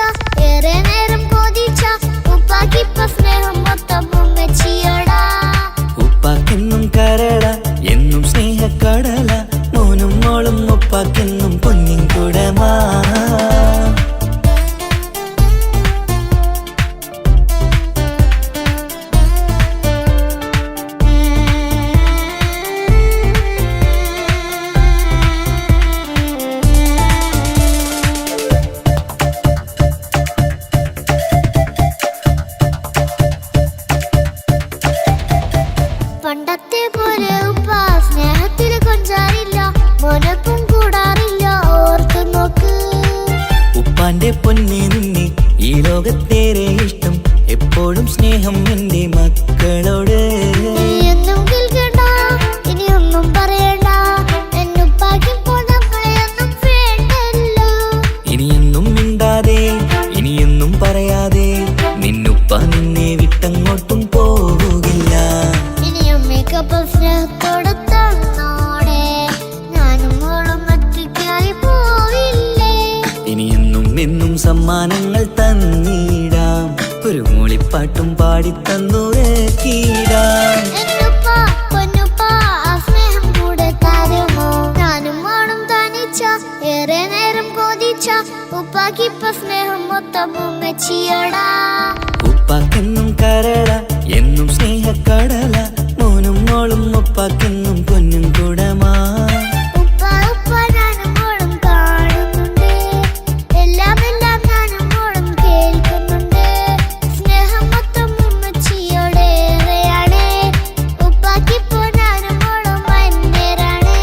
ഏറെ നേരം കൊതിച്ച ഉപ്പാക്കിപ്പ സ്നേഹം മൊത്തം ഉമ്മച്ചിയടാ. ഉപ്പാക്കെന്നും കരള എന്നും സ്നേഹക്കടല, മോനും മോളും ഉപ്പാക്കെന്നും പൊന്നിൻ കുടമാ. പണ്ടത്തെ പോലെ ഉപ്പ സ്നേഹത്തിൽ കൊഞ്ചാറില്ല, മോനൊപ്പം കൂടാറില്ല, ഓർത്തു നോക്ക്. ഉപ്പാന്റെ പൊന്നെ നിന്നെ ഈ ലോകത്തേറെ ഇഷ്ടം, എപ്പോഴും സ്നേഹം എന്റെ മക്കളോട്. എന്നും കേൾക്കണ്ട, ഇനിയൊന്നും പറയണ്ട, എന്നുപ്പാക്കിപ്പോൾ നമ്മളെയൊന്നും വേണ്ടല്ലോ. ഇനിയെന്നും മിണ്ടാതെ ഇനിയെന്നും പറയാതെ നിന്നുപ്പ നിന്നെ വിട്ടങ്ങോട്ടും പോവുകില്ല. ഇനിയും മേക്കപ്പ് സ്നേഹത്തോടെ തന്നോടെ, ഞാനും മോളും ഒറ്റയ്ക്കായി പോവില്ലേ. ഇനിയെന്നും എന്നും സമ്മാനങ്ങൾ തന്നിടാം, ഒരു മൂളിപ്പാട്ടും പാടിത്തന്നുറക്കിടാം. എന്നുപ്പ പൊന്നുപ്പ ആ സ്നേഹം കൂടെ തരുമോ? ഞാനും മോളും തനിച്ച ഏറെ നേരം കൊതിച്ച ഉപ്പാക്കിപ്പ സ്നേഹം മൊത്തം ഉമ്മച്ചിയടാ. ഉപ്പാക്കെന്നും കരള എന്നും സ്നേഹക്കടല, മോനും മോളും ഉപ്പാക്കെന്നും പൊന്നും കുടമാ. ഉപ്പ ഉപ്പ ഞാനും മോളും കാണുന്നുണ്ട്, എല്ലാം എല്ലാം ഞാനും മോളും കേൾക്കുന്നുണ്ട്. സ്നേഹം മൊത്തം ഉമ്മച്ചിയോടേറെയാണ്, ഉപ്പാക്കിപ്പോ ഞാനും മോളും അന്യരാണ്.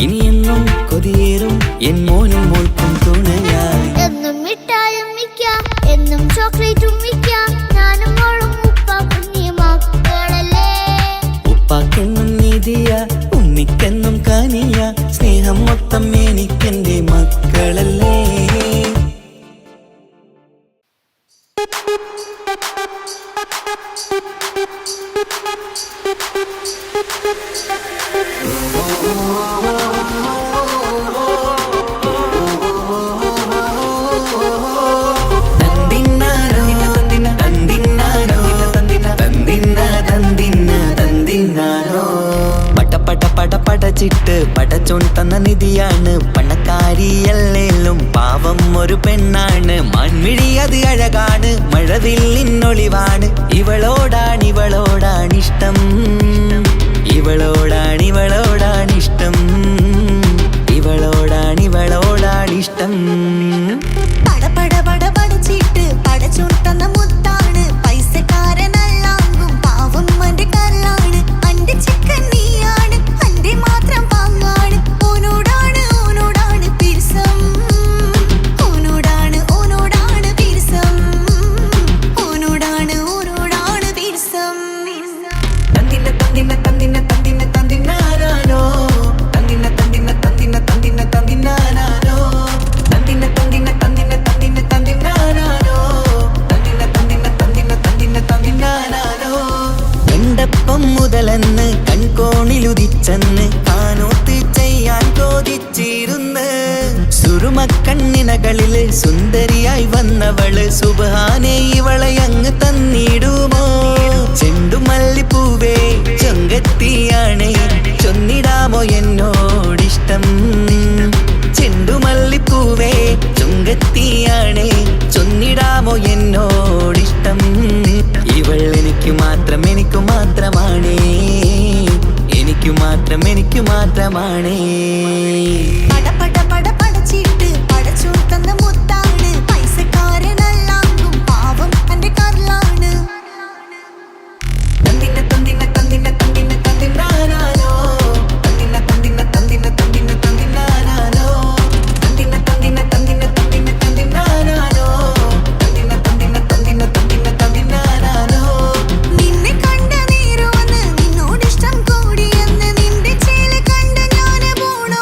ഇനിയെന്നും കൊതിയേറും എൻ മോനും മോൾക്കും തുണയായി. എന്നും മിഠായും മിക്കാം, എന്നും ചോക്ലേറ്റും മിക്കാം, ഞാനും മോളും ഉപ്പ കുഞ്ഞി മക്കളല്ലേ. ഉപ്പാക്കെന്നും നിധിയ ഉണ്ണിക്കെന്നും കനിയ, സ്നേഹം മൊത്തം എനിക്കെന്റെ മക്കളല്ലേ. പടച്ചിട്ട് പടച്ചോൻ തന്ന നിധിയാണ്, പണക്കാരിയല്ലേലും പാവം ഒരു പെണ്ണാണ്. മാൻമിഴി അത് അഴകാണ്, മഴവില്ലിന്നൊളിവാണ്, ഇവളോടാണിഷ്ടം, ഇവളോടാണിഷ്ടം, ഇവളോടാണിഷ്ടം. പടച്ചിട്ട് പടച്ചോൻ തന്ന മുത്താണ്, പൈസക്കാരനല്ലാങ്കും പാവം അന്റെ കല്ലാണ്. അന്റെ ചിക്കൻ നീയാണ്, അന്റെ മാത്രം പാങ്ങാണ്, ഓനോടാണ് പിരിസം, ഓനോടാണ് പിരിസം, ഓനോടാണ് പിരിസം. തന്തിന തന്തിന തന്തിന തന്തിന തന്തിനാനോ, തന്തിന തന്തിന തന്തിന തന്തിന തന്തിനാനോ, തന്തിന തന്തിന തന്തിന തന്തിന തന്തിനാനോ, തന്തിന തന്തിന തന്തിന തന്തിന തന്തിനാനോ. എണ്ടപ്പം മുതലെന്ന് കൺകോണിലുദിച്ചെന്ന് കാനോത്ത് ചെയ്യാൻ ചോദിച്ചിരുന്ന്, സുറുമക്കണ്ണിനകളില് സുന്ദരിയായി വന്നവള് സുബ്ഹാനേ ഇവളെ അങ്ങ് തന്നിടുമോ? ചെണ്ടുമല്ലിപ്പൂവേ ചൊങ്കത്തിയാണ്, ചൊന്നിടാമോ എന്നോടിഷ്ടം? ചെണ്ടുമല്ലിപ്പൂവേ ചൊങ്കത്തിയാണ്, ചൊന്നിടാമോ എന്നോടിഷ്ടം? ഇവൾ എനിക്കു മാത്രമാണേ, എനിക്കു മാത്രമാണേ. പടച്ചിട്ട് പടച്ചോൻ തന്ന മുത്താണ്, പൈസക്കാരനല്ലാങ്കും പാവം അന്റെ കല്ലാണ്. തന്തിന തന്തിന തന്തിന തന്തിന തന്തിനാനോ, തന്തിന തന്തിന തന്തിന തന്തിന തന്തിനാനോ, തന്തിന തന്തിന തന്തിന തന്തിന തന്തിനാനോ, തന്തിന തന്തിന തന്തിന തന്തിന തന്തിനാനോ. നിന്നെ കണ്ട നേരമെന്ന് നിന്നോടിഷ്ടം കൂടിയെന്ന്, നിന്റെ ചേല കണ്ട ഞാന് പോണ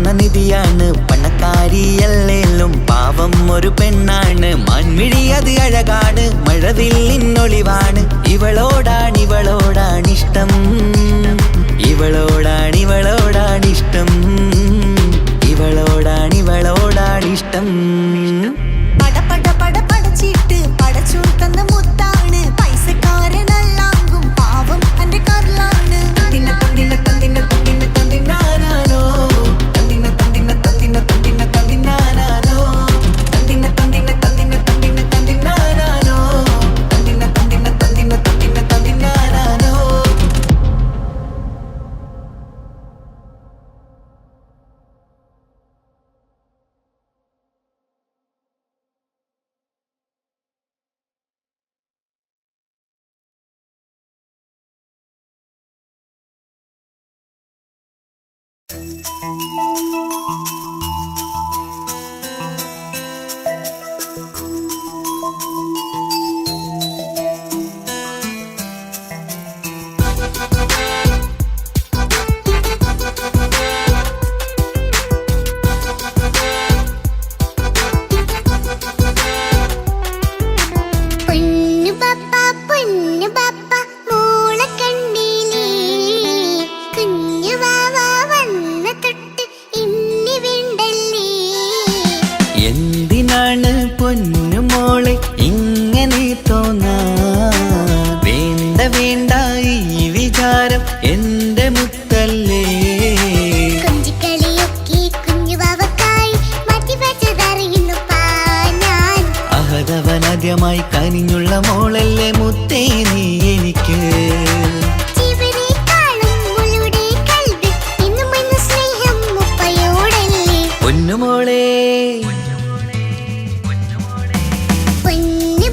തന്ന നിധിയാണ്. പണക്കാരിയല്ലേലും പാവം ഒരു പെണ്ണാണ്. മാൻമിഴി അത് അഴകാണ്, മഴവില്ലിന്നൊളിവാണ്. ഇവളോടാണിഷ്ടം, ഇവളോടാണിഷ്ടം, ഇവളോടാണിഷ്ടം. പട പടച്ചിട്ട് പടച്ചോൻ തന്ന മുത്താണ്. പൈസക്കാരനല്ലാങ്കും പാവം എന്റെ കർലാണ്. തന്തിന തന്തിന തന്തിന തന്തിന തന്തിനാനാനോ, തന്തിന തന്തിന തന്തിന തന്തിന തന്തിനാനാനോ, തന്തിന തന്തിന തന്തിന തന്തിന തന്തിനാനാനോ, തന്തിന തന്തിന തന്തിന തന്തിന തന്തിനാനാനോ. പൊന്നു പപ്പ മോളെ കണ്ടില്ലേ, കുഞ്ഞു വാവ വന്ന തൊട്ട് ഇന്നി വീണ്ടല്ലേ. എന്തിനാണ് പൊന്നുമോളെ ഇങ്ങനെ തോന്നാ? വേണ്ട വേണ്ട ഈ വിചാരം എന്റെ മുത്തല്ലേ. കൊഞ്ചിക്കളിയൊക്കെ കുഞ്ഞു വാവക്കായി മാറ്റി വെച്ചതറിയുന്നു ഞാൻ. അഹതവനാദ്യമായി കനിഞ്ഞുള്ള മോളല്ലേ മുത്തേ നീ എനിക്ക്. ജീവനേക്കാളും മോളുടെ കൽബിൽ ഇന്നും ഇന്ന് സ്നേഹം ഉപ്പയോടല്ലേ. പൊന്നുമോളെ പൊന്നു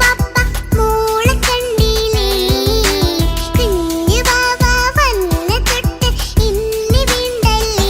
പപ്പ മോളെ കണ്ടില്ലേ, കുഞ്ഞു വാവ വന്ന തൊട്ട് ഇന്നി വീണ്ടല്ലേ.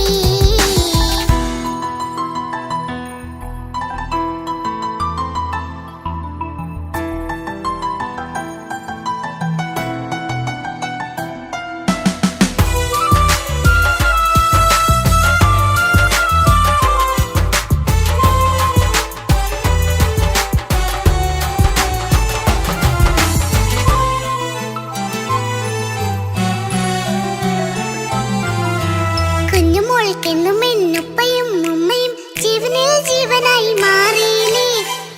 കുഞ്ഞുമോൾക്കെന്നും എന്നുപ്പയും ഉമ്മയും ജീവനിൽ ജീവനായി മാറിയില്ലേ.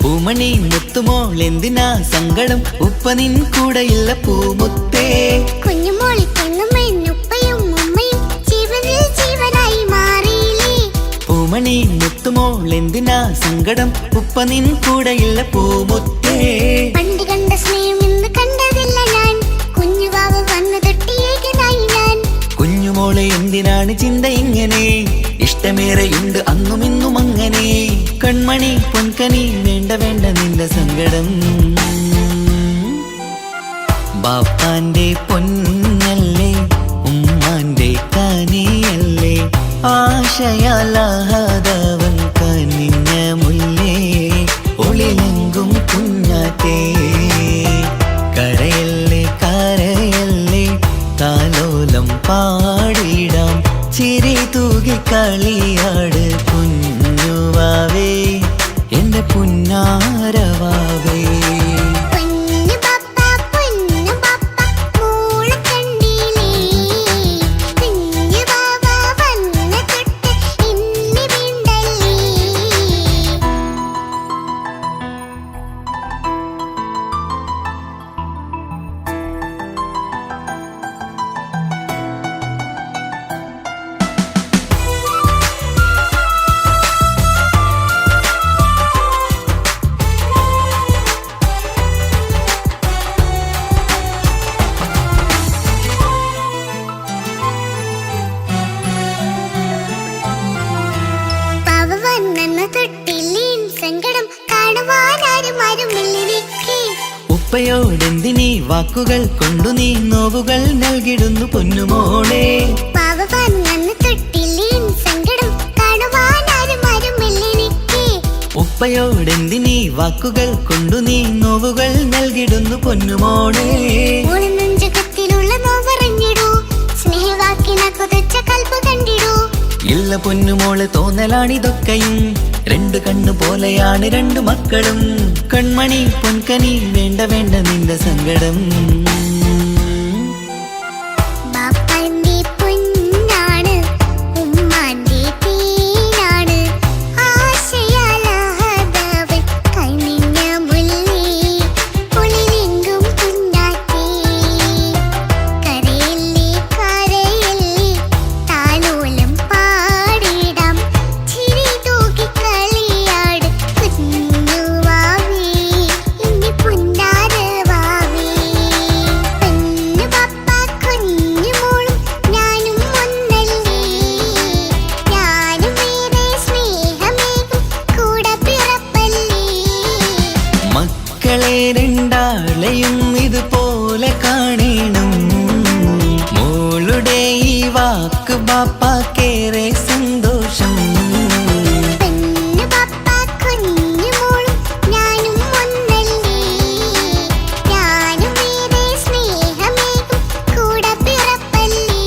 പൂമണി മുത്തുമോൾ എന്തിനാ സങ്കടം, ഉപ്പ നിൻ കൂടെയില്ല പൂമുത്തേ. കുഞ്ഞുമോൾക്കെന്നും എന്നുപ്പയും ഉമ്മയും ജീവനിൽ ജീവനായി മാറിയില്ലേ. പൂമണി മുത്തുമോൾ എന്തിനാ സങ്കടം, ഉപ്പ നിൻ കൂടെയില്ല പൂമുത്തേ. പണ്ട് കണ്ട സ്നേഹം ഇന്ന് കണ്ടതില്ല ഞാൻ, കുഞ്ഞുവാവ വന്നു തൊട്ടിയേകനായി ഞാൻ. കുഞ്ഞുമോളെ എന്തിനാണ് ചിന്ത ഇങ്ങനെ, ഇഷ്ടമേറെയുണ്ട് അന്നും ഇന്നും അങ്ങനെ. കൺമണി പൊൻകനി വേണ്ട വേണ്ട നിന്റെ സങ്കടം. ബാപ്പാന്റെ പൊന്നല്ലേ ഉമ്മാന്റെ കനിയല്ലേ, ആശയാലാഹതവൻ കനിഞ്ഞ മുല്ലേ. ഒളിലെങ്കും കുഞ്ഞാറ്റേ കരയല്ലേ കരയല്ലേ, താലോലം പാടിടാം ചിരി തൂകി കളിയാട്. കുഞ്ഞുവാവേ എന്റെ പുന്നാരവാവേ. പൊന്നു പപ്പ മോളെ കണ്ടില്ലേ, കുഞ്ഞു വാവ വന്ന തൊട്ട് ഇന്നി വീണ്ടല്ലേ. സങ്കടം കാണുവാനാരും ആരുമില്ലെനിക്ക്. ഉപ്പയോടെന്തിനീ വാക്കുകൾ കൊണ്ടു നീ നോവുകൾ നൽകിടുന്നു പൊന്നുമോളെ. പാവവാൻ നന്ന് തൊട്ടില്ലേ സങ്കടം കാണുവാനാരും ആരുമില്ലെനിക്ക്. ഉപ്പയോടെന്തിനീ വാക്കുകൾ കൊണ്ടു നീ നോവുകൾ നൽകിടുന്നു പൊന്നുമോളെ. നെഞ്ചകത്തിലുള്ള നോവറിഞ്ഞിടൂ, സ്നേഹവാക്കിന കൊതിച്ച കൽപ്പ് കണ്ടിടൂ. ഇല്ല പൊന്നുമോള് തോന്നലാണിതൊക്കെയും രണ്ട് കണ്ണു പോലെയാണ് രണ്ട് മക്കളും കൺമണി പൊൻകനി വേണ്ട വേണ്ട നിന്റെ സങ്കടം ബാപ്പാന്റെ പൊന്നാണ് ഉമ്മാന്റെ തീനാണ് ആശയാലാഹദാവ് കണ്ണിഞ്ഞ മുല്ലി പുളിലെങ്കും പുന്നാറ്റി കരയല്ലേ കരയല്ലേ താലോലം പാടിടാം ചിരി തൂക്കി കളിയാട് കുഞ്ഞുവാവി ഇനി പുന്നാരവാവി പെണ്ണു പപ്പ കുഞ്ഞുമോളും ഞാനും ഒന്നല്ലേ ഞാനും വേറെ സ്നേഹമേകും കൂടെ പിറപ്പല്ലേ മക്കളെ രണ്ടാളെയും ഇതുപോലെ കാണണം മോളുടെ ഈ വാക്ക് ബാപ്പാക്കേറെ സന്തോഷം പെണ്ണു പപ്പ കുഞ്ഞുമോളും ഞാനും ഒന്നല്ലേ ഞാനും വേറെ സ്നേഹമേകും കൂടെ പിറപ്പല്ലേ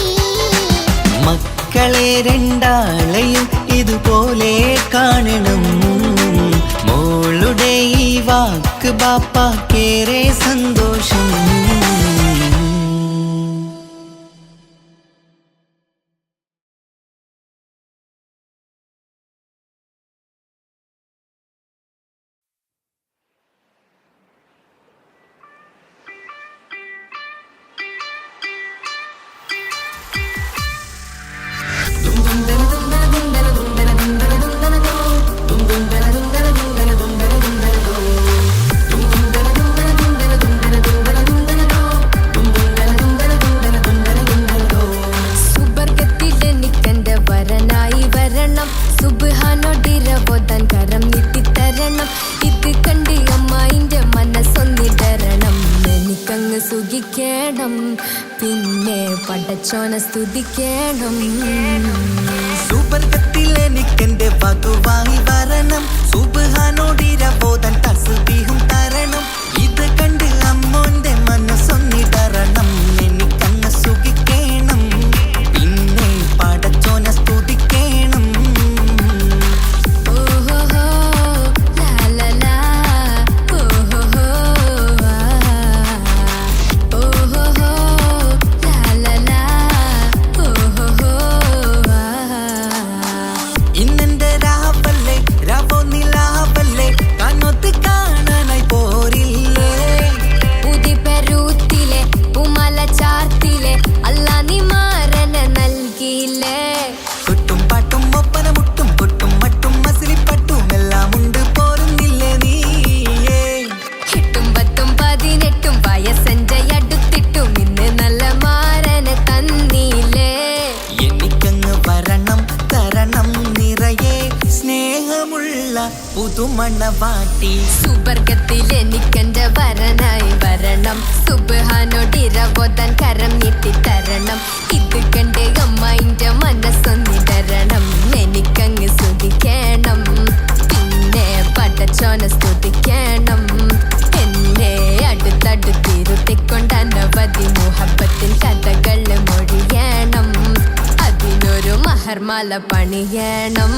മക്കളെ രണ്ടാളെയും ഇതുപോലെ കാണണം മോളുടെ ഈ വാക്ക് ബാപ്പാക്കേറെ സന്തോഷം സുബർഗത്തിലെനിക്കെന്റെ വരനായി വരണം സുബ്ഹാനോടിരവോദാൻ കരം നീട്ടിത്തരണം ഇത് കണ്ട് അമ്മായിന്റെ മനസ്സൊന്നിടരണം എനിക്കങ്ങ് സുഖിക്കണം പിന്നെ പടച്ചോനെ സ്തുതിക്കണം സുബർഗത്തിൽ എനിക്കെന്റെ വധുവായി വരണം സുബ്ഹാനോടിരവോദാൻ തസ്ബീഹും തരണം ഇത് കണ്ട് അമ്മോന്റെ മനസ്സൊന്നിടരണം എനിക്കങ്ങ് സുഖിക്കണം പിന്നെ പടച്ചോനെ സ്തുതിക്കണം ഓഹോഹോ ലാലലാ ഓഹോഹോ ഓഹോഹോ ലാലലാ ഓഹോഹോ ഇന്നെന്റെ രാവല്ലേ രാവോ നിലാവല്ലേ കണ്ണൊത്ത് കാണാനായി പോരില്ലേ ഉദിപെരൂത്തിലെ ഉമല ചാർത്തിലെ അല്ലാ നീ മാരനെ നൽകിയില്ലേ കൊട്ടും പാട്ടും ഒപ്പന മുട്ടും കൊട്ടും മട്ടും മസിലിപ്പട്ടും എല്ലാം ഉണ്ട് പോരുന്നില്ലേ നീയേ എട്ടും പത്തും 18 വയസ്സെന്റെ അടുത്തിട്ടും ഇന്ന് നല്ല മാരനെ തന്നീലേ എനിക്കങ്ങ് വരണം തരണം നിറയെ സ്നേഹമുള്ള പുതുമണവാട്ടി സുബർഗത്തിൽ എനിക്കെന്റെ വരനായി വരണം സുബ്ഹാനോടിരവോദാൻ കരം നീട്ടിത്തരണം ഇത് കണ്ട് അമ്മായിന്റെ മനസ്സൊന്നിടരണം എനിക്കങ്ങ് സുഖിക്കണം പിന്നെ പടച്ചോനെ സ്തുതിക്കണം എന്നെ അടുത്തടുത്തിരുത്തിക്കൊണ്ട് അനവധി മുഹബത്തിൻ കഥകൾ മൊഴിയണം അതിനൊരു മഹർമാല പണിയണം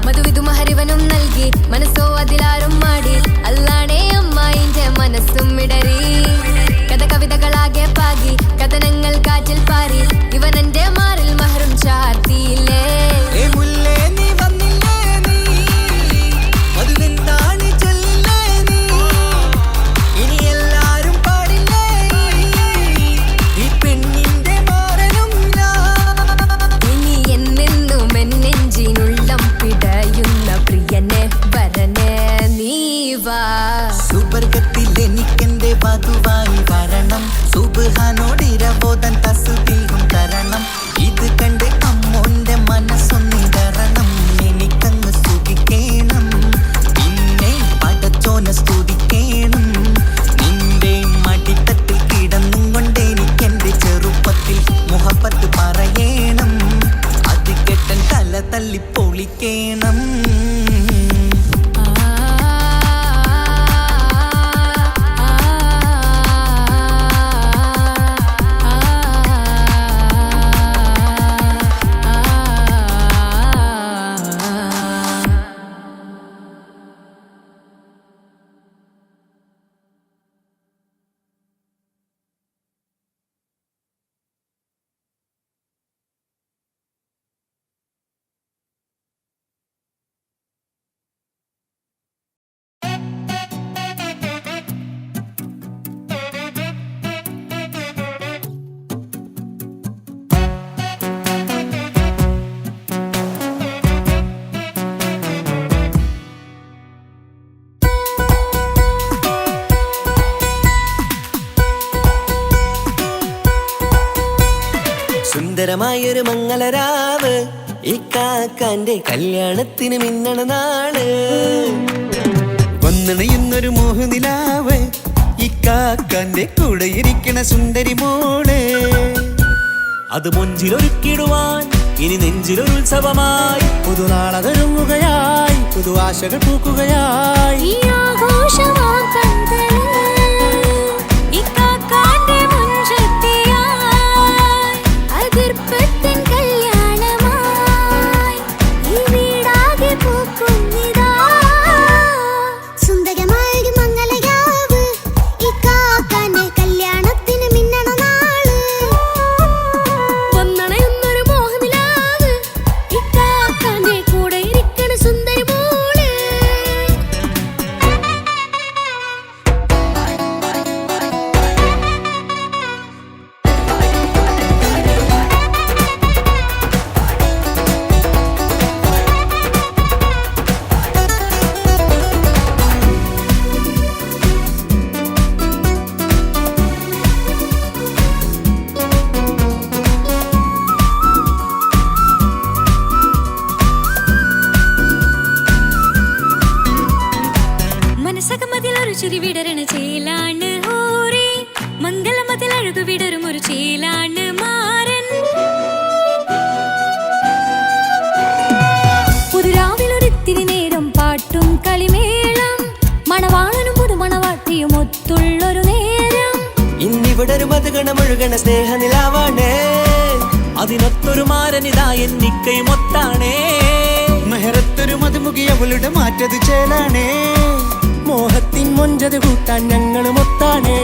മധുവിധു മഹരിവനും നൽകി മനസ്സോ അതിലാരും മാടി അല്ലാണേ അമ്മായിന്റെ മനസ്സും ഇടറി കഥ കവിതകളാകെ പാകി കഥനങ്ങൾ കാറ്റിൽ പാറി ഇവനെന്റെ മാറിൽ മഹറും ചാർത്തിയില്ലേ ഏ മുല്ലേ നീ വന്നില്ലേ നീ മധുവെന്താണ് ചൊല്ലില്ലേ നീ ഇനി എല്ലാരും പാടില്ലേ ഈ പെണ്ണിന്റെ മാറനും ഞാൻ ഇനി എന്നെന്നും എന്നെഞ്ചിനുള്ളം പിടയുന്ന പ്രിയനെ വരനെ നീ വാ സുബർഗത്തിൽ എനിക്കെന്റെ വധുവായി വരണം സുബ്ഹാനോടിരവോദാൻ തസ്ബീഹും തരണം ഇത് കണ്ട് അമ്മോന്റെ തല്ലിപ്പൊളിക്കേണം. സുന്ദരമായൊരു മംഗളരാവ് ഇക്കാക്കാന്റെ കല്യാണത്തിന് മിന്നണ നാള്. വന്നണയുന്നൊരു മോഹനിലാവ് ഇക്കാക്കാന്റെ കൂടെ ഇരിക്കണ സുന്ദരി മോള്. അത് മൊഞ്ചിലൊരുക്കിടുവാൻ ഇനി നെഞ്ചിലൊരു ഉത്സവമായി പുതുനാളതൊരുങ്ങുകയായി പുതു ആശകൾ പൂക്കുകയായി. ഈ ആഘോഷമാം കണ്ടല് ഇക്കാക്കാന്റെ മുൻചെത്തിയായി അതിർപ്പത്തിൻ കല്യാണമായി ഈ വീടാകെ പൂക്കുന്നിതാ. സുന്ദരമായൊരു മംഗളരാവ് ഇക്കാക്കാന്റെ കല്യാണത്തിന് മിന്നണ നാള്. വന്നണയുന്നൊരു മോഹനിലാവ് ഇക്കാക്കാന്റെ കൂടെ ഇരിക്കണ സുന്ദരി മോള്. മനസ്സകമതിലൊരു ചിരി വിടരണ ചേലാണ് ഹോറി. മംഗളമതിൽ അഴകു വിടരും ഒരു ചേലാണ് മാരൻ. പുതുരാവിലൊരിത്തിരി നേരം പാട്ടും കളിമേളം മണവാളനും പുതുമണവാട്ടിയും ഒത്തുള്ളൊരു നേരം. ഇന്നിവിടെ ഒരു മധുഗണമൊഴുകണ സ്നേഹനിലാവാണേ. അതിനൊത്തൊരു മാരനിതാ എന്നിക്കയും ഒത്താണേ. മെഹറത്തൊരു മധുമുഖി അവളുടെ മാറ്റത് ചേലാണേ. മോഹത്തിൻ മൊഞ്ചത് കൂട്ടാൻ ഞങ്ങളും ഒത്താണേ.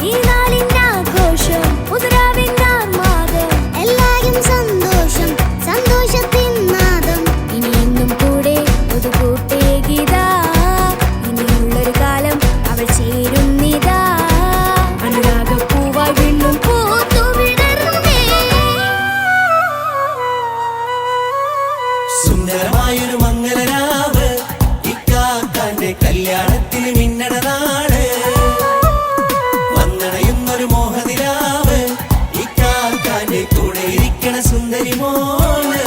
ഈ നാളിന്റെ ആഘോഷം പുതുരാവിന്റെ ആർമാദം എല്ലാരും സന്തോഷം സന്തോഷത്തിൻ നാദം. ഇനി എന്നും കൂടെ പുതുകൂട്ടേ ഗീതാ. ഇനിയുള്ളൊരു കാലം അവൾ ചേരുന്നിതാ. അനുരാഗപ്പൂവായി വീണ്ടും പൂത്തു വിടർന്നേ. സുന്ദരമായൊരു മംഗളരാവ് ഇക്കാക്കാന്റെ കല്യാണത്തിന് മിന്നണ നാള്. വന്നണയുന്നൊരു മോഹനിലാവ് ഇക്കാക്കാന്റെ കൂടെ ഇരിക്കണ സുന്ദരി മോള്.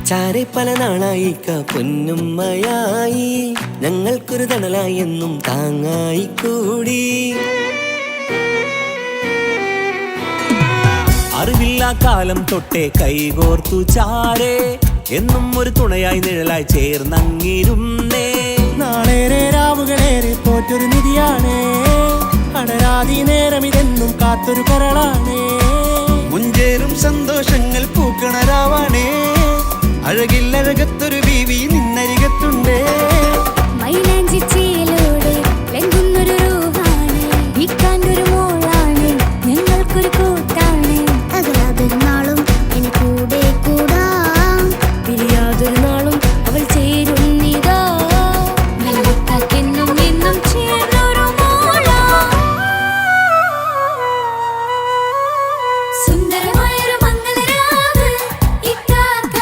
ചാരെ പല നാളായി പൊന്നുമ്മയായി ഞങ്ങൾക്കൊരു തണലായി എന്നും താങ്ങായി കൂടി. അറിവില്ലാ കാലം തൊട്ടേ കൈകോർത്തു ചാരേ എന്നും ഒരു തുണയായി നിഴലായി ചേർന്നങ്ങിരുന്നേ. നാളേറെ രാവുകളേറെ പോറ്റൊരു നിധിയാണേ. അടരാതി നേരം ഇതെന്നും കാത്തൊരു കരളാണേ. മുഞ്ചേറും സന്തോഷങ്ങൾ പൂക്കണരാവാണേ. അഴകില്ലഴകത്തൊരു ബീവി നിന്നരികത്തുണ്ടേ. മൈലാഞ്ചി ചേലോടെ ലംഘുന്നൊരു രൂപാണ് ഇക്കാന്റൊരു മോളാണ് ഞങ്ങൾക്കൊരു കൂട്ടാണ്. അകലാതൊരു നാളും ഇനി കൂടെ കൂടാം. പിരിയാതൊരു നാളും അവൾ ചേരുന്നിതാ. നെല്ലിക്കാക്കെന്നും എന്നും ചേർന്നൊരു മോളാ. സുന്ദരമായൊരു മംഗളരാവ് ഇക്കാക്ക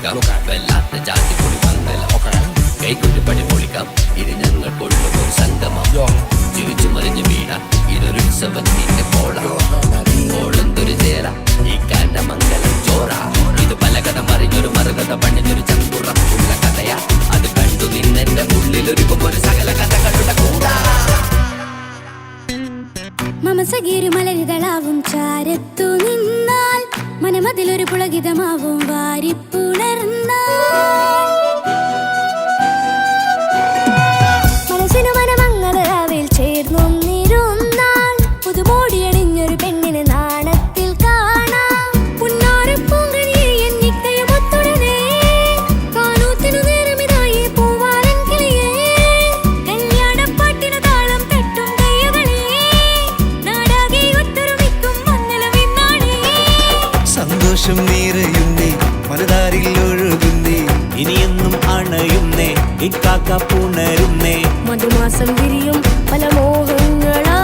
പൊളിക്കാം വല്ലാത്ത ജാതി പൊളി മംഗലം കൈകൊട്ടി പണി പൊളിക്കാം ഇത് ഞങ്ങൾ കൊള്ളുമൊരു സംഗമം ചിരിച്ചു മറിഞ്ഞു വീണ ഇതൊരു ഉത്സവത്തിന്റെ കോളന്തൊരു ചേര ഈ കാറ്റ മംഗലം ചോറ ഇത് പല കഥ മറിഞ്ഞൊരു മറുകഥ പണിഞ്ഞൊരു ചങ്കുറപ്പുള്ള കഥയാ അത് കണ്ടു നിന്നെന്റെ ഉള്ളിലൊരുക്കും ഒരു സകല കഥകളുടെ കൂടാ മമസഗീരു മലരിതളാവും ചാരത്തു നിന്നാൽ മനമതിലൊരു പുളകിതമാവും വാരിപ്പുണർന്നാൽ മനസ്സിനു മനമങ്ങതരാവിൽ ചേർന്നൊന്നിരുന്നാൽ പുതുമോടിയണിഞ്ഞൊരു പെണ്ണിന് നാണത്തിൽ കാണാം പുന്നാരപ്പൂങ്കനിയെ എന്നിക്കയുമൊത്തുടനെ കാനൂത്തിനു നേരമിതായി പൂവാലൻ കിളിയേ കല്യാണപ്പാട്ടിനു താളം തട്ടും കയ്യുകളെ നാടാകെ ഒത്തൊരുമിക്കും മംഗലമെന്നാണേ സന്തോഷം നിറയുന്നേ മനതാരിൽ ഒഴുകുന്നേ ഇനിയെന്നും അണയുന്നേ ഇക്കാക്ക പുണരുന്നേ മധുമാസം വിരിയും പല മോഹങ്ങളാ